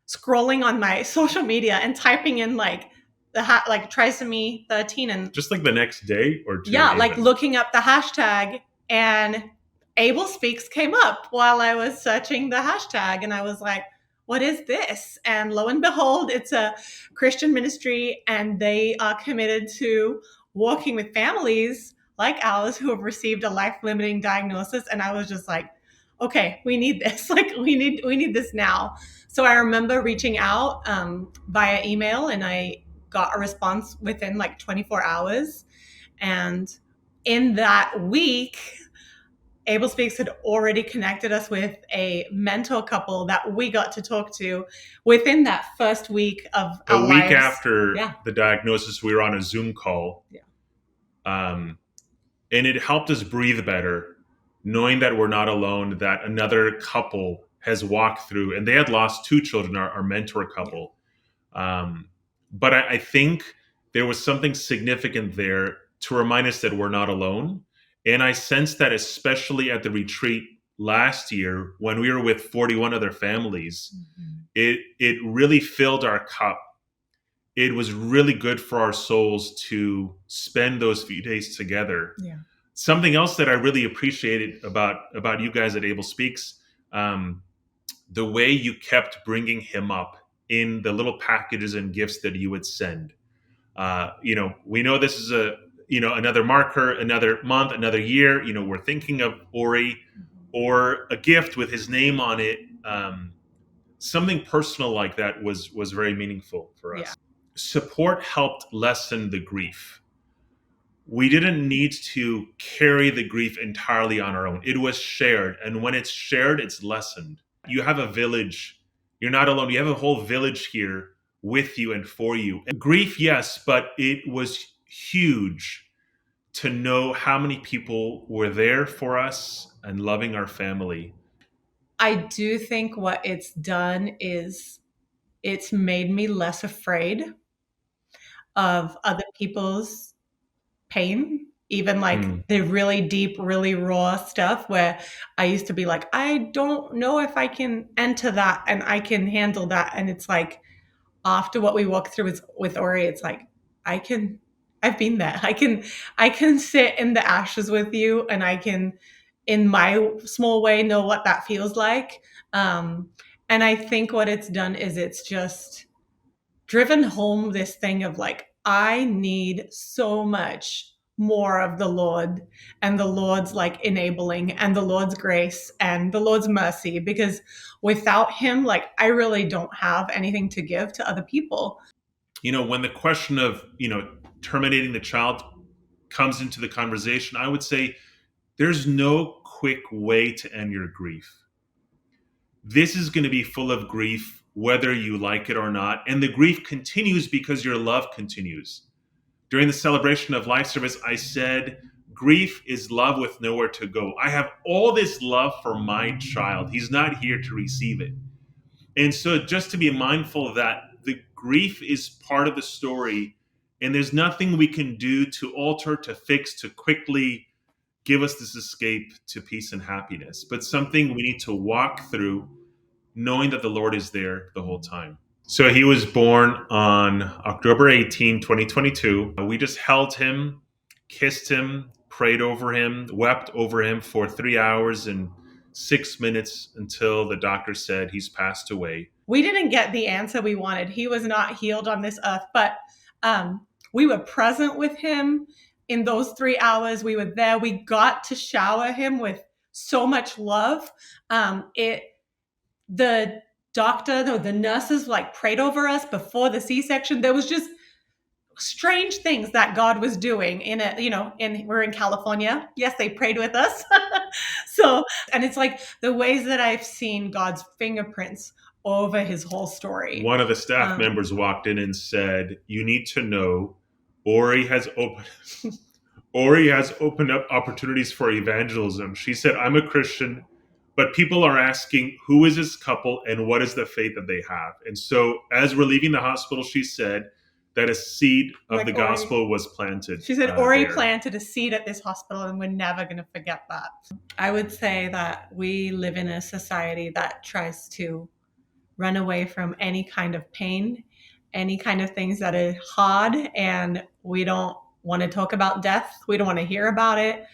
scrolling on my social media and typing in like like trisomy 13 and Just like the next day or two. yeah, like even. looking up the hashtag, and Abel Speaks came up while I was searching the hashtag, and I was like, what is this? And lo and behold, it's a Christian ministry, and they are committed to working with families like ours who have received a life-limiting diagnosis. And I was just like, okay, we need this. Like we need this now. So I remember reaching out via email, and I got a response within like 24 hours. And in that week, Abel Speaks had already connected us with a mentor couple that we got to talk to within that first week of our a week lives. after Yeah. the diagnosis. We were on a Zoom call. Yeah. And it helped us breathe better, knowing that we're not alone, that another couple has walked through, and they had lost 2 children, our mentor couple. But I think there was something significant there to remind us that we're not alone. And I sensed that especially at the retreat last year when we were with 41 other families, it really filled our cup. It was really good for our souls to spend those few days together. Yeah. Something else that I really appreciated about you guys at Abel Speaks, the way you kept bringing him up in the little packages and gifts that you would send. We know this is another marker, another month, another year. We're thinking of Ori, or a gift with his name on it. Something personal like that was very meaningful for us. Yeah. Support helped lessen the grief. We didn't need to carry the grief entirely on our own. It was shared. And when it's shared, it's lessened. You have a village. You're not alone. You have a whole village here with you and for you. Grief, yes, but it was huge to know how many people were there for us and loving our family. I do think what it's done is it's made me less afraid of other people's pain, even like the really deep, really raw stuff where I used to be like, I don't know if I can enter that and I can handle that. And it's like, after what we walked through with Ori, it's like, I've been there. I can sit in the ashes with you, and I can, in my small way, know what that feels like. And I think what it's done is it's just driven home this thing of like, I need so much more of the Lord and the Lord's like enabling and the Lord's grace and the Lord's mercy, because without him, like I really don't have anything to give to other people. When the question of, terminating the child comes into the conversation, I would say there's no quick way to end your grief. This is going to be full of grief, whether you like it or not. And the grief continues because your love continues. During the celebration of life service, I said, grief is love with nowhere to go. I have all this love for my child. He's not here to receive it. And so just to be mindful that the grief is part of the story, and there's nothing we can do to alter, to fix, to quickly give us this escape to peace and happiness, but something we need to walk through, knowing that the Lord is there the whole time. So he was born on October 18, 2022. We just held him, kissed him, prayed over him, wept over him for 3 hours and 6 minutes until the doctor said he's passed away. We didn't get the answer we wanted. He was not healed on this earth, but we were present with him in those 3 hours. We were there. We got to shower him with so much love. The doctor, the nurses like prayed over us before the C-section. There was just strange things that God was doing we're in California. Yes, they prayed with us. And it's like the ways that I've seen God's fingerprints over his whole story. One of the staff members walked in and said, you need to know Ori has opened up opportunities for evangelism. She said, I'm a Christian, but people are asking, who is this couple and what is the faith that they have? And so as we're leaving the hospital, she said that a seed of the gospel was planted. She said, Ori there. planted a seed at this hospital, and we're never going to forget that. I would say that we live in a society that tries to run away from any kind of pain any kind of things that are hard, and we don't want to talk about death. We don't want to hear about it.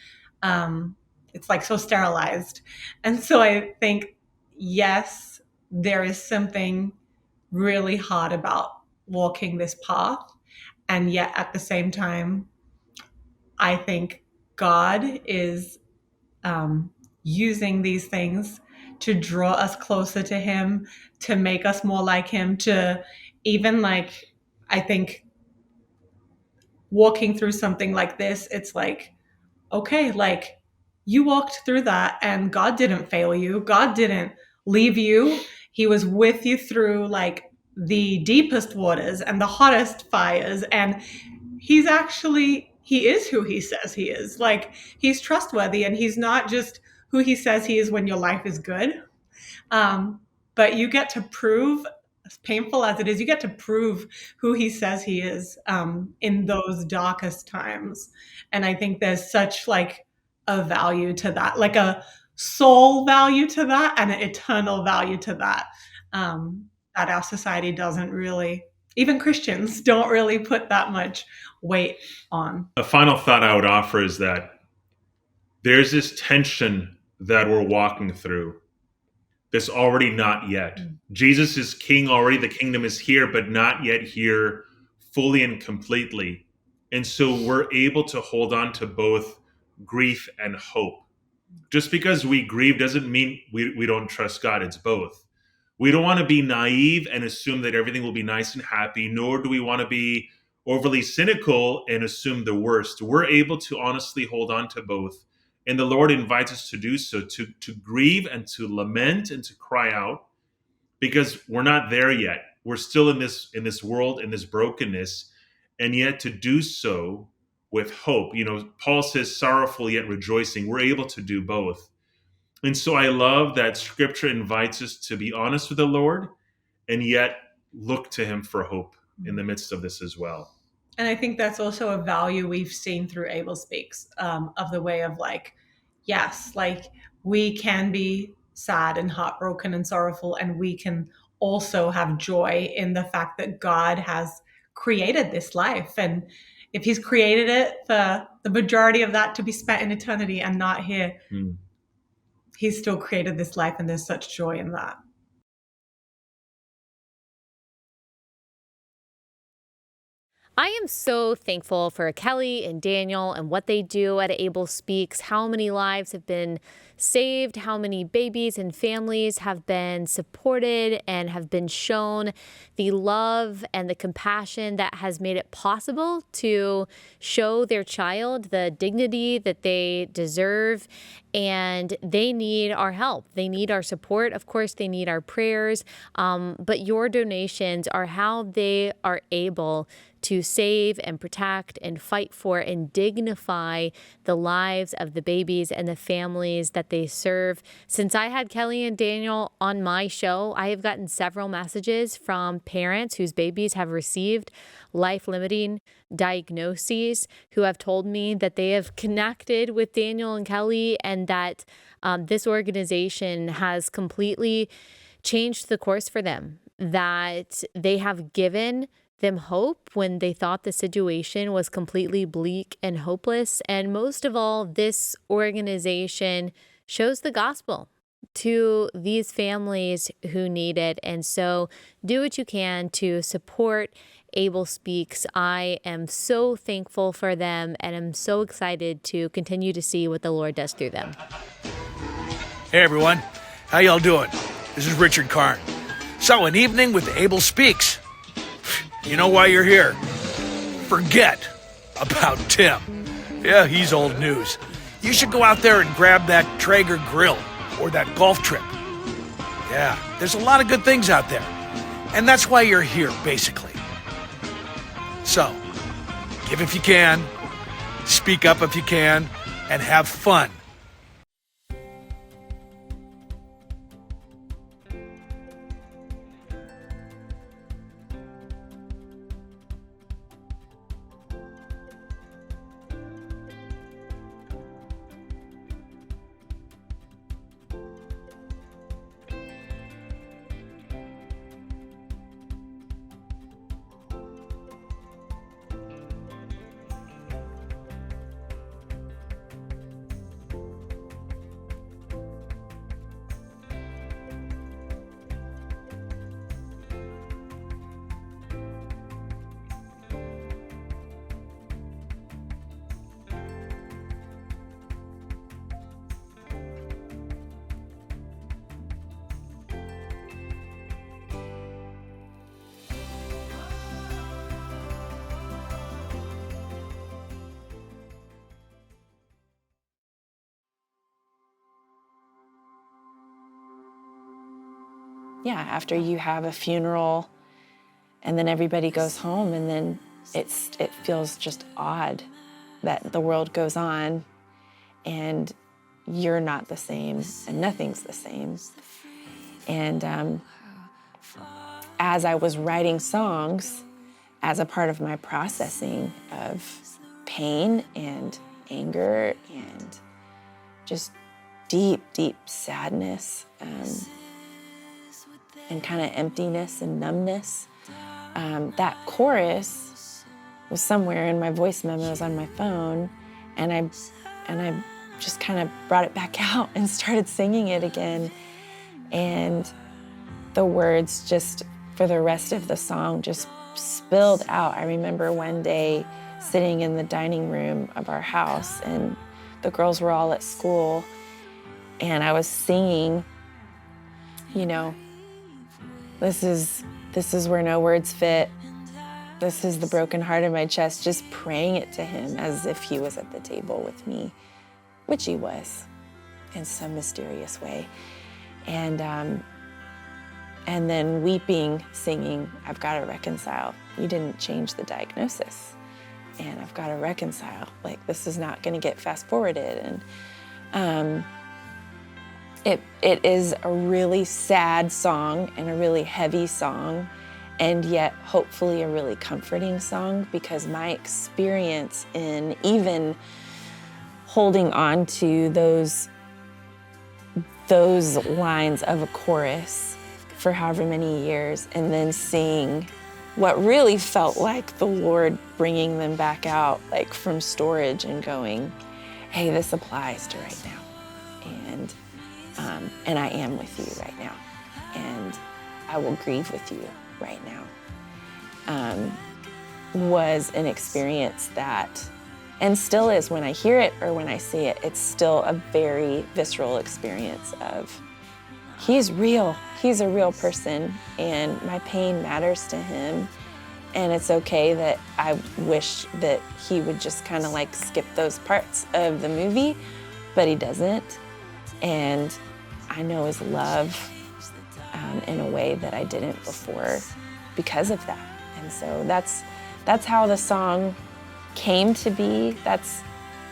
It's like so sterilized. And so I think, yes, there is something really hard about walking this path. And yet at the same time, I think God is using these things to draw us closer to him, to make us more like him, to even like, I think walking through something like this, it's like, okay, like you walked through that and God didn't fail you. God didn't leave you. He was with you through like the deepest waters and the hottest fires. And he is who he says he is. Like he's trustworthy, and he's not just who he says he is when your life is good. But you get to prove, as painful as it is, you get to prove who he says he is in those darkest times. And I think there's such like a value to that, like a soul value to that and an eternal value to that, that our society doesn't really, even Christians don't really put that much weight on. A final thought I would offer is that there's this tension that we're walking through. This already not yet. Jesus is king already. The kingdom is here, but not yet here fully and completely. And so we're able to hold on to both grief and hope. Just because we grieve doesn't mean we don't trust God. It's both. We don't want to be naive and assume that everything will be nice and happy, nor do we want to be overly cynical and assume the worst. We're able to honestly hold on to both. And the Lord invites us to do so, to grieve and to lament and to cry out, because we're not there yet. We're still in this world, in this brokenness, and yet to do so with hope. You know, Paul says, sorrowful yet rejoicing. We're able to do both. And so I love that Scripture invites us to be honest with the Lord and yet look to him for hope in the midst of this as well. And I think that's also a value we've seen through Abel Speaks, of the way of like, yes, like we can be sad and heartbroken and sorrowful, and we can also have joy in the fact that God has created this life. And if he's created it for the majority of that to be spent in eternity and not here, he's still created this life, and there's such joy in that. I am so thankful for Kelly and Daniel and what they do at Abel Speaks, how many lives have been saved, how many babies and families have been supported and have been shown the love and the compassion that has made it possible to show their child the dignity that they deserve. And they need our help. They need our support. Of course, they need our prayers. But your donations are how they are able to save and protect and fight for and dignify the lives of the babies and the families that they serve. Since I had Kelly and Daniel on my show, I have gotten several messages from parents whose babies have received life-limiting diagnoses who have told me that they have connected with Daniel and Kelly, and that this organization has completely changed the course for them, that they have given them hope when they thought the situation was completely bleak and hopeless. And most of all, this organization shows the gospel to these families who need it. And so do what you can to support Abel Speaks. I am so thankful for them, and I'm so excited to continue to see what the Lord does through them. Hey everyone, how y'all doing? This is Richard Karn. So, an evening with Abel Speaks. You know why you're here. Forget about Tim. Yeah, he's old news. You should go out there and grab that Traeger grill or that golf trip. Yeah, there's a lot of good things out there. And that's why you're here, basically. So, give if you can, speak up if you can, and have fun. after you have a funeral and then everybody goes home, and then it feels just odd that the world goes on and you're not the same and nothing's the same. And as I was writing songs, as a part of my processing of pain and anger and just deep, deep sadness and kind of emptiness and numbness, that chorus was somewhere in my voice memos on my phone, and I just kind of brought it back out and started singing it again. And the words just, for the rest of the song, just spilled out. I remember one day sitting in the dining room of our house, and the girls were all at school, and I was singing, you know, this is where no words fit. This is the broken heart in my chest, just praying it to him as if he was at the table with me, which he was in some mysterious way. And then weeping, singing, I've got to reconcile. You didn't change the diagnosis, and I've got to reconcile. Like, this is not going to get fast forwarded. And it is a really sad song and a really heavy song, and yet hopefully a really comforting song, because my experience in even holding on to those lines of a chorus for however many years, and then seeing what really felt like the Lord bringing them back out, like from storage, and going, hey, this applies to right now. And I am with you right now. And I will grieve with you right now. Was an experience that, and still is when I hear it or when I see it, it's still a very visceral experience of, he's real. He's a real person, and my pain matters to him. And it's okay that I wish that he would just kind of like skip those parts of the movie, but he doesn't. And I know his love in a way that I didn't before because of that. And so that's how the song came to be. That's,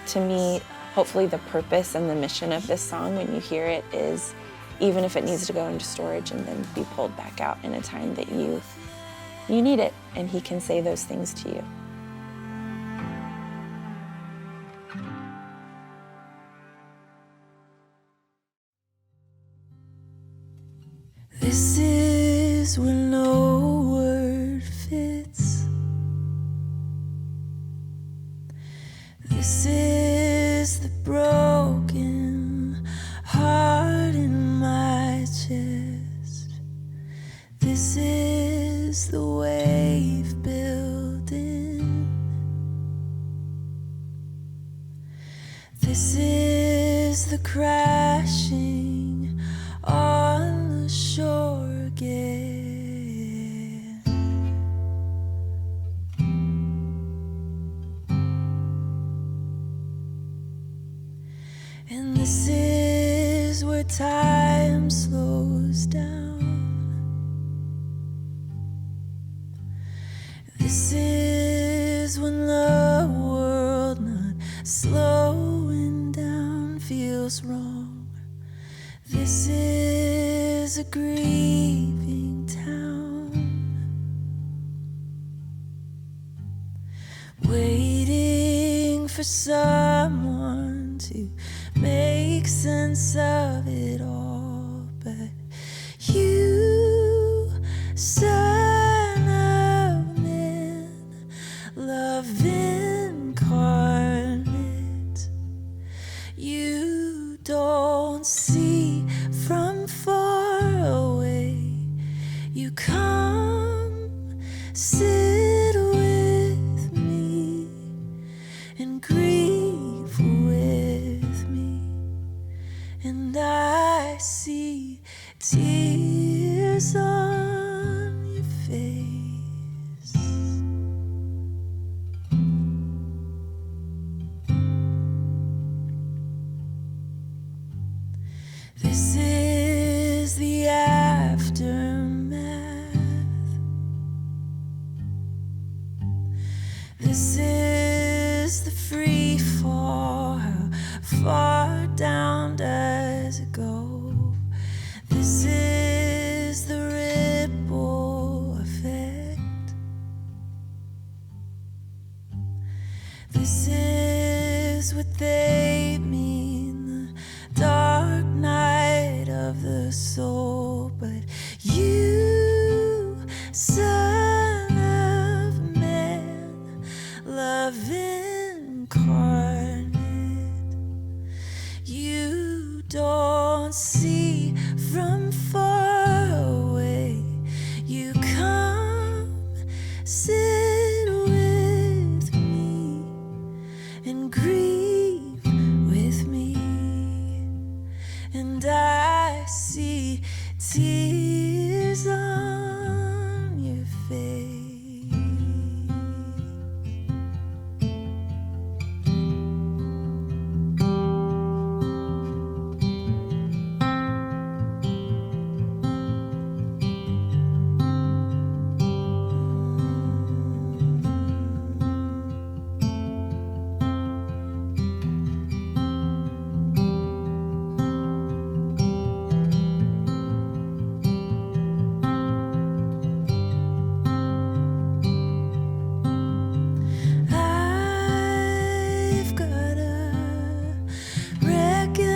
to me, hopefully the purpose and the mission of this song when you hear it is, even if it needs to go into storage and then be pulled back out in a time that you need it, and he can say those things to you. This is where no word fits. This is the broken heart in my chest. This is the wave building. This is the crashing on the shore again. And this is where time slows down. This is when the world not slowing down feels wrong. This is a grieving town, waiting for someone to make sense of it all. But you, Son of Man, love incarnate, you don't see from far away. You come, sit with me, and grieve with me. And I see tears on your face. This is the aftermath a soul, but you, Son of Man, love incarnate. You don't see from far away. You come, sit with me, and grieve with me. And I see tears on your face. I've gotta reconcile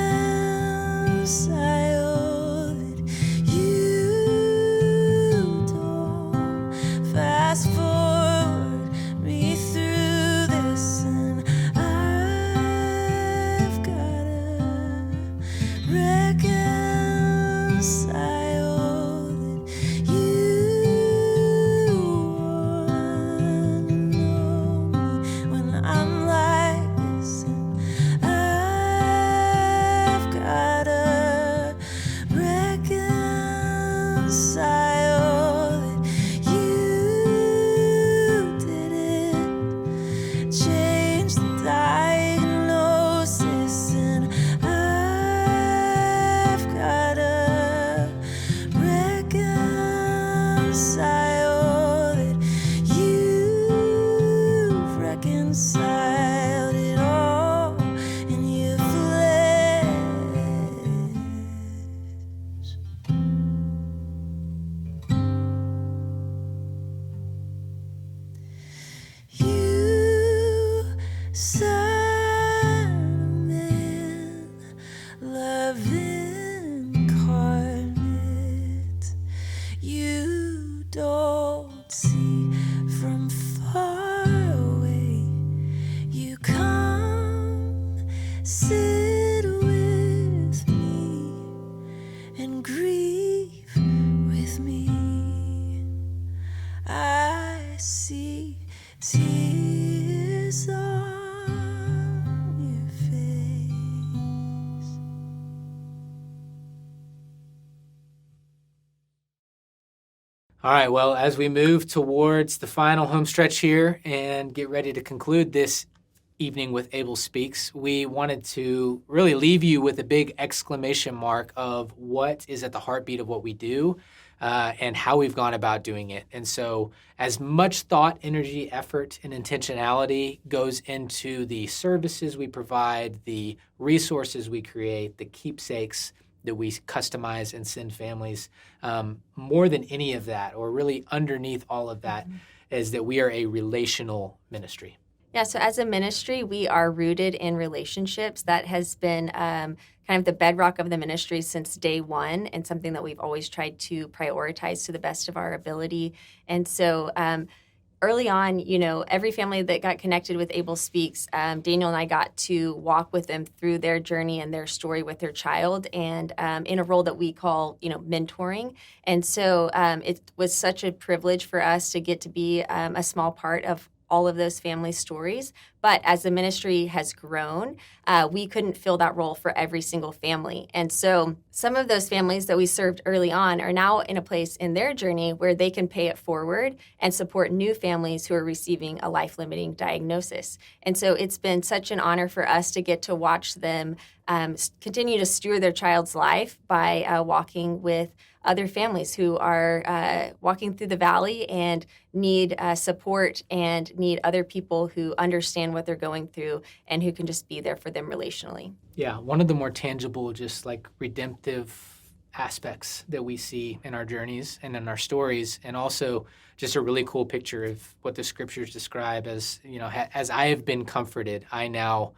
that you don't fast forward me through this, and I've gotta reconcile that you wanna know me when I'm like this, and I've gotta reconcile that you didn't change the diagnosis, and I've gotta reconcile that you've reconciled it all in your flesh. You, Son of Man, love incarnate. You don't see from far away. You come, sit with me, and grieve with me. I see tears on your face. All right, well, as we move towards the final home stretch here and get ready to conclude this evening with Abel Speaks, we wanted to really leave you with a big exclamation mark of what is at the heartbeat of what we do and how we've gone about doing it. And so as much thought, energy, effort, and intentionality goes into the services we provide, the resources we create, the keepsakes that we customize and send families, more than any of that, or really underneath all of that, is that we are a relational ministry. Yeah, so as a ministry, we are rooted in relationships. That has been kind of the bedrock of the ministry since day one, and something that we've always tried to prioritize to the best of our ability. And so early on, every family that got connected with Abel Speaks, Daniel and I got to walk with them through their journey and their story with their child, and in a role that we call, mentoring. And so it was such a privilege for us to get to be a small part of all of those family stories. But as the ministry has grown, we couldn't fill that role for every single family. And so some of those families that we served early on are now in a place in their journey where they can pay it forward and support new families who are receiving a life-limiting diagnosis. And so it's been such an honor for us to get to watch them continue to steward their child's life by walking with other families who are walking through the valley and need support and need other people who understand what they're going through and who can just be there for them relationally. Yeah, one of the more tangible, just like redemptive aspects that we see in our journeys and in our stories, and also just a really cool picture of what the scriptures describe as, as I have been comforted, I now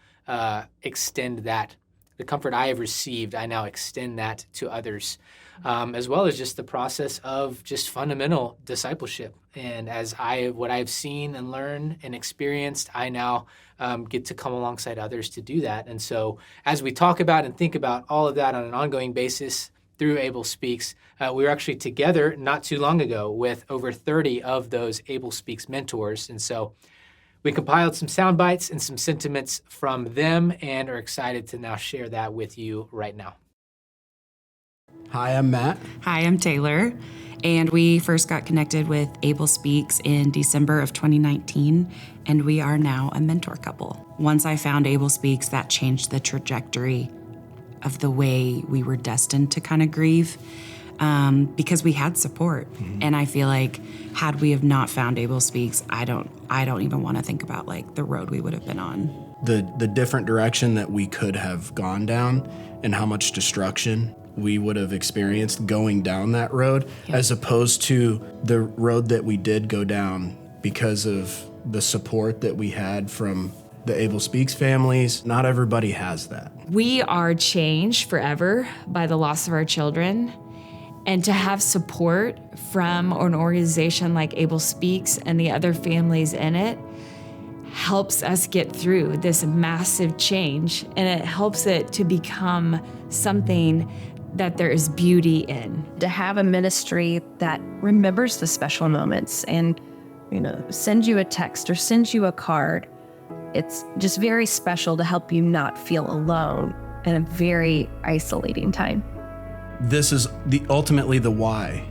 extend that the comfort I have received, I now extend that to others, as well as just the process of just fundamental discipleship. And what I've seen and learned and experienced, I now get to come alongside others to do that. And so as we talk about and think about all of that on an ongoing basis through Abel Speaks, we were actually together not too long ago with over 30 of those Abel Speaks mentors. And so we compiled some sound bites and some sentiments from them and are excited to now share that with you right now. Hi, I'm Matt. Hi, I'm Taylor. And we first got connected with Abel Speaks in December of 2019, and we are now a mentor couple. Once I found Abel Speaks, that changed the trajectory of the way we were destined to kind of grieve, because we had support. Mm-hmm. And I feel like had we have not found Abel Speaks, I don't even want to think about like the road we would have been on. The different direction that we could have gone down and how much destruction we would have experienced going down that road, as opposed to the road that we did go down because of the support that we had from the Abel Speaks families. Not everybody has that. We are changed forever by the loss of our children. And to have support from an organization like Abel Speaks and the other families in it helps us get through this massive change. And it helps it to become something that there is beauty in. To have a ministry that remembers the special moments and, sends you a text or sends you a card, it's just very special to help you not feel alone in a very isolating time. This is ultimately the why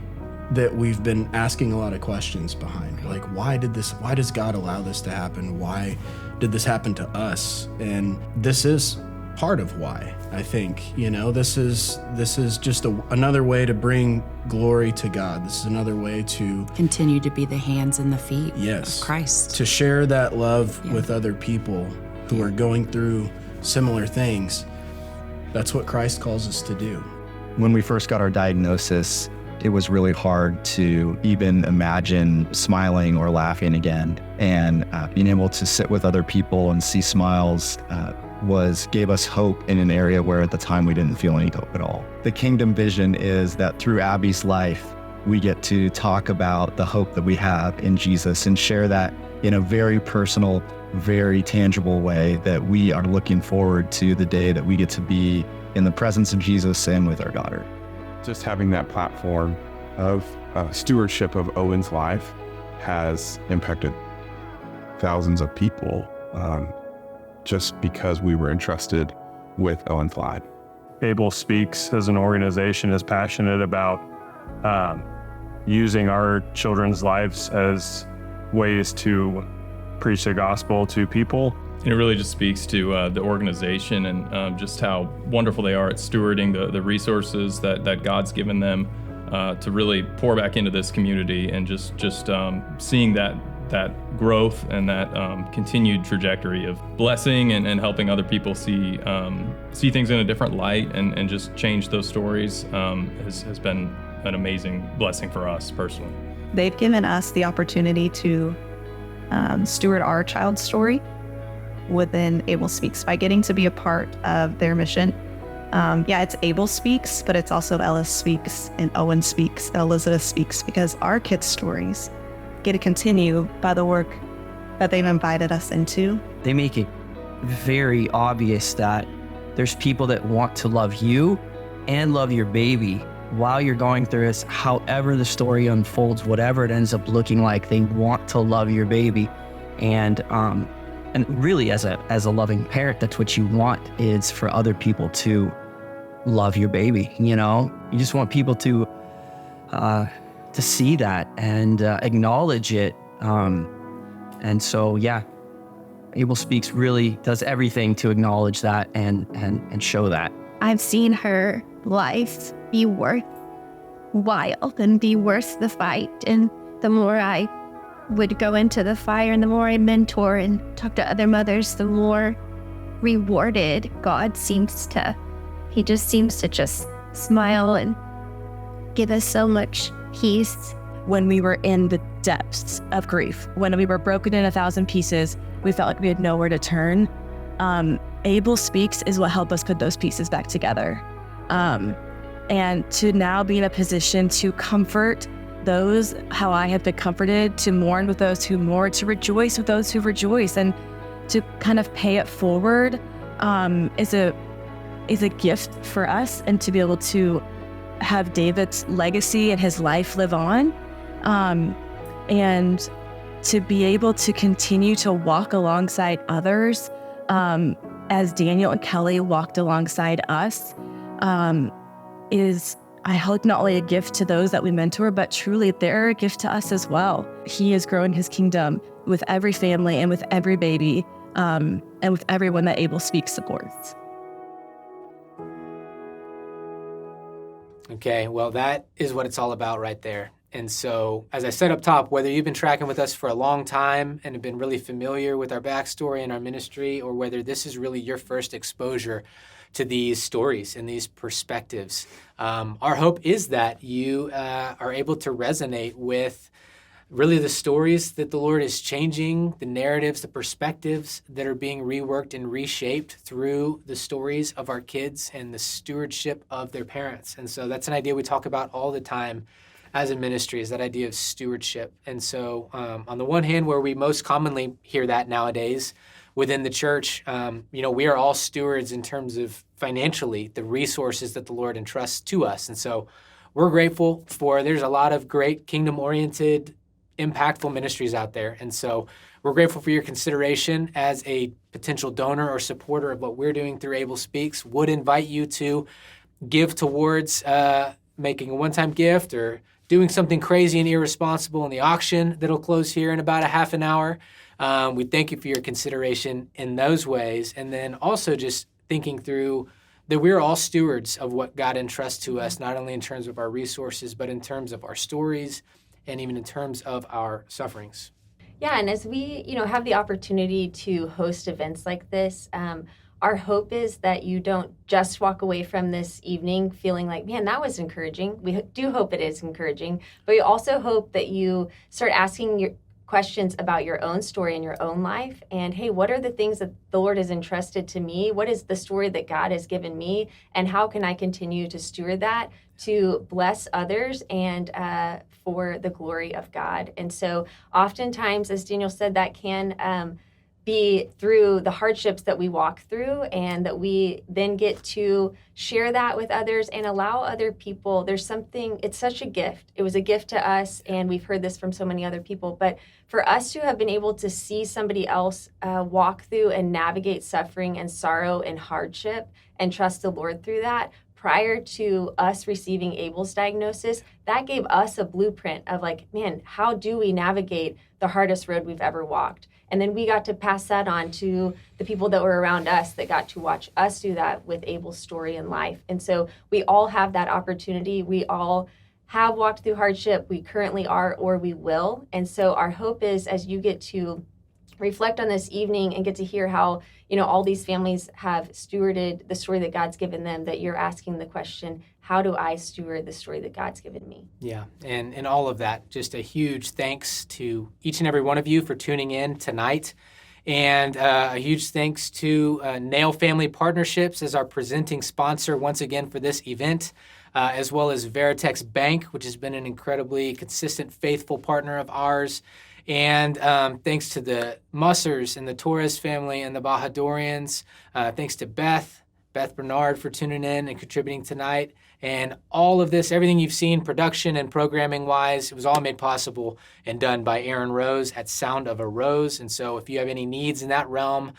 that we've been asking a lot of questions behind. Like, why does God allow this to happen? Why did this happen to us? And this is part of why, I think. This is just another way to bring glory to God. This is another way to continue to be the hands and the feet of Christ. To share that love with other people who are going through similar things. That's what Christ calls us to do. When we first got our diagnosis, it was really hard to even imagine smiling or laughing again. And being able to sit with other people and see smiles gave us hope in an area where at the time we didn't feel any hope at all. The kingdom vision is that through Abby's life, we get to talk about the hope that we have in Jesus and share that in a very personal, very tangible way, that we are looking forward to the day that we get to be in the presence of Jesus and with our daughter. Just having that platform of stewardship of Owen's life has impacted thousands of people, just because we were entrusted with Owen's life. Abel Speaks as an organization is passionate about using our children's lives as ways to preach the gospel to people. And it really just speaks to the organization and just how wonderful they are at stewarding the resources that God's given them to really pour back into this community, and just seeing that growth and that continued trajectory of blessing and helping other people see things in a different light and just change those stories has been an amazing blessing for us personally. They've given us the opportunity to steward our child's story within Abel Speaks by getting to be a part of their mission. It's Abel Speaks, but it's also Ellis Speaks and Owen Speaks, Elizabeth Speaks, because our kids' stories get to continue by the work that they've invited us into. They make it very obvious that there's people that want to love you and love your baby while you're going through this. However the story unfolds, whatever it ends up looking like, they want to love your baby. And really, as a loving parent, that's what you want, is for other people to love your baby. You just want people to see that and acknowledge it. And so, Abel Speaks really does everything to acknowledge that and show that. I've seen her life be worthwhile and be worth the fight. And the more I would go into the fire and the more I mentor and talk to other mothers, the more rewarded God seems to. He just seems to just smile and give us so much peace. When we were in the depths of grief, when we were broken in 1,000 pieces, we felt like we had nowhere to turn. Abel Speaks is what helped us put those pieces back together. And to now be in a position to comfort those how I have been comforted, to mourn with those who mourn, to rejoice with those who rejoice, and to kind of pay it forward is a gift for us, and to be able to have David's legacy and his life live on, and to be able to continue to walk alongside others as Daniel and Kelly walked alongside us is, I hope, not only a gift to those that we mentor, but truly they're a gift to us as well. He is growing his kingdom with every family and with every baby and with everyone that Abel Speaks supports. Okay, well, that is what it's all about right there. And so, as I said up top, whether you've been tracking with us for a long time and have been really familiar with our backstory and our ministry, or whether this is really your first exposure to these stories and these perspectives, our hope is that you are able to resonate with really the stories that the Lord is changing, the narratives, the perspectives that are being reworked and reshaped through the stories of our kids and the stewardship of their parents. And so that's an idea we talk about all the time as a ministry, is that idea of stewardship. And so on the one hand, where we most commonly hear that nowadays within the church, we are all stewards in terms of financially the resources that the Lord entrusts to us. And so we're grateful there's a lot of great kingdom-oriented, impactful ministries out there. And so we're grateful for your consideration as a potential donor or supporter of what we're doing through Abel Speaks. Would invite you to give towards making a one-time gift or doing something crazy and irresponsible in the auction that'll close here in about a half an hour. We thank you for your consideration in those ways. And then also just thinking through that we're all stewards of what God entrusts to us, not only in terms of our resources, but in terms of our stories and even in terms of our sufferings. Yeah, and as we, have the opportunity to host events like this, our hope is that you don't just walk away from this evening feeling like, man, that was encouraging. We do hope it is encouraging, but we also hope that you start asking your questions about your own story and your own life. And hey, what are the things that the Lord has entrusted to me? What is the story that God has given me? And how can I continue to steward that to bless others and for the glory of God? And so oftentimes, as Daniel said, that can be through the hardships that we walk through, and that we then get to share that with others and allow other people. It's such a gift. It was a gift to us, and we've heard this from so many other people, but for us to have been able to see somebody else walk through and navigate suffering and sorrow and hardship and trust the Lord through that, prior to us receiving Abel's diagnosis, that gave us a blueprint of like, man, how do we navigate the hardest road we've ever walked? And then we got to pass that on to the people that were around us that got to watch us do that with Abel's story and life. And so we all have that opportunity. We all have walked through hardship. We currently are, or we will. And so our hope is, as you get to reflect on this evening and get to hear how, all these families have stewarded the story that God's given them, that you're asking the question, how do I steward the story that God's given me? Yeah, and in all of that, just a huge thanks to each and every one of you for tuning in tonight. And a huge thanks to Nail Family Partnerships as our presenting sponsor once again for this event, as well as Veritex Bank, which has been an incredibly consistent, faithful partner of ours. And thanks to the Mussers and the Torres family and the Bahadourians. Thanks to Beth Barnard for tuning in and contributing tonight. And all of this, everything you've seen, production and programming-wise, it was all made possible and done by Aren at Sound of a Rose. And so if you have any needs in that realm,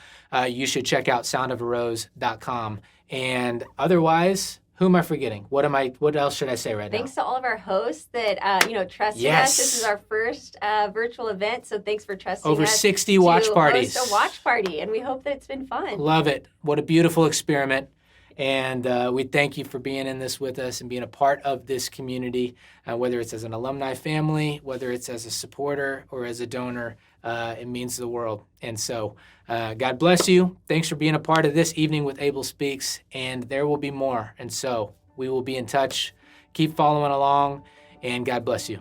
you should check out soundofarose.com. And otherwise, who am I forgetting? What else should I say right now? Thanks to all of our hosts that trusted us. This is our first virtual event, so thanks for trusting us. Over 60 watch parties. Host a watch party, and we hope that it's been fun. Love it. What a beautiful experiment. And we thank you for being in this with us and being a part of this community, whether it's as an alumni family, whether it's as a supporter or as a donor. It means the world. And so God bless you. Thanks for being a part of this evening with Abel Speaks. And there will be more. And so we will be in touch. Keep following along. And God bless you.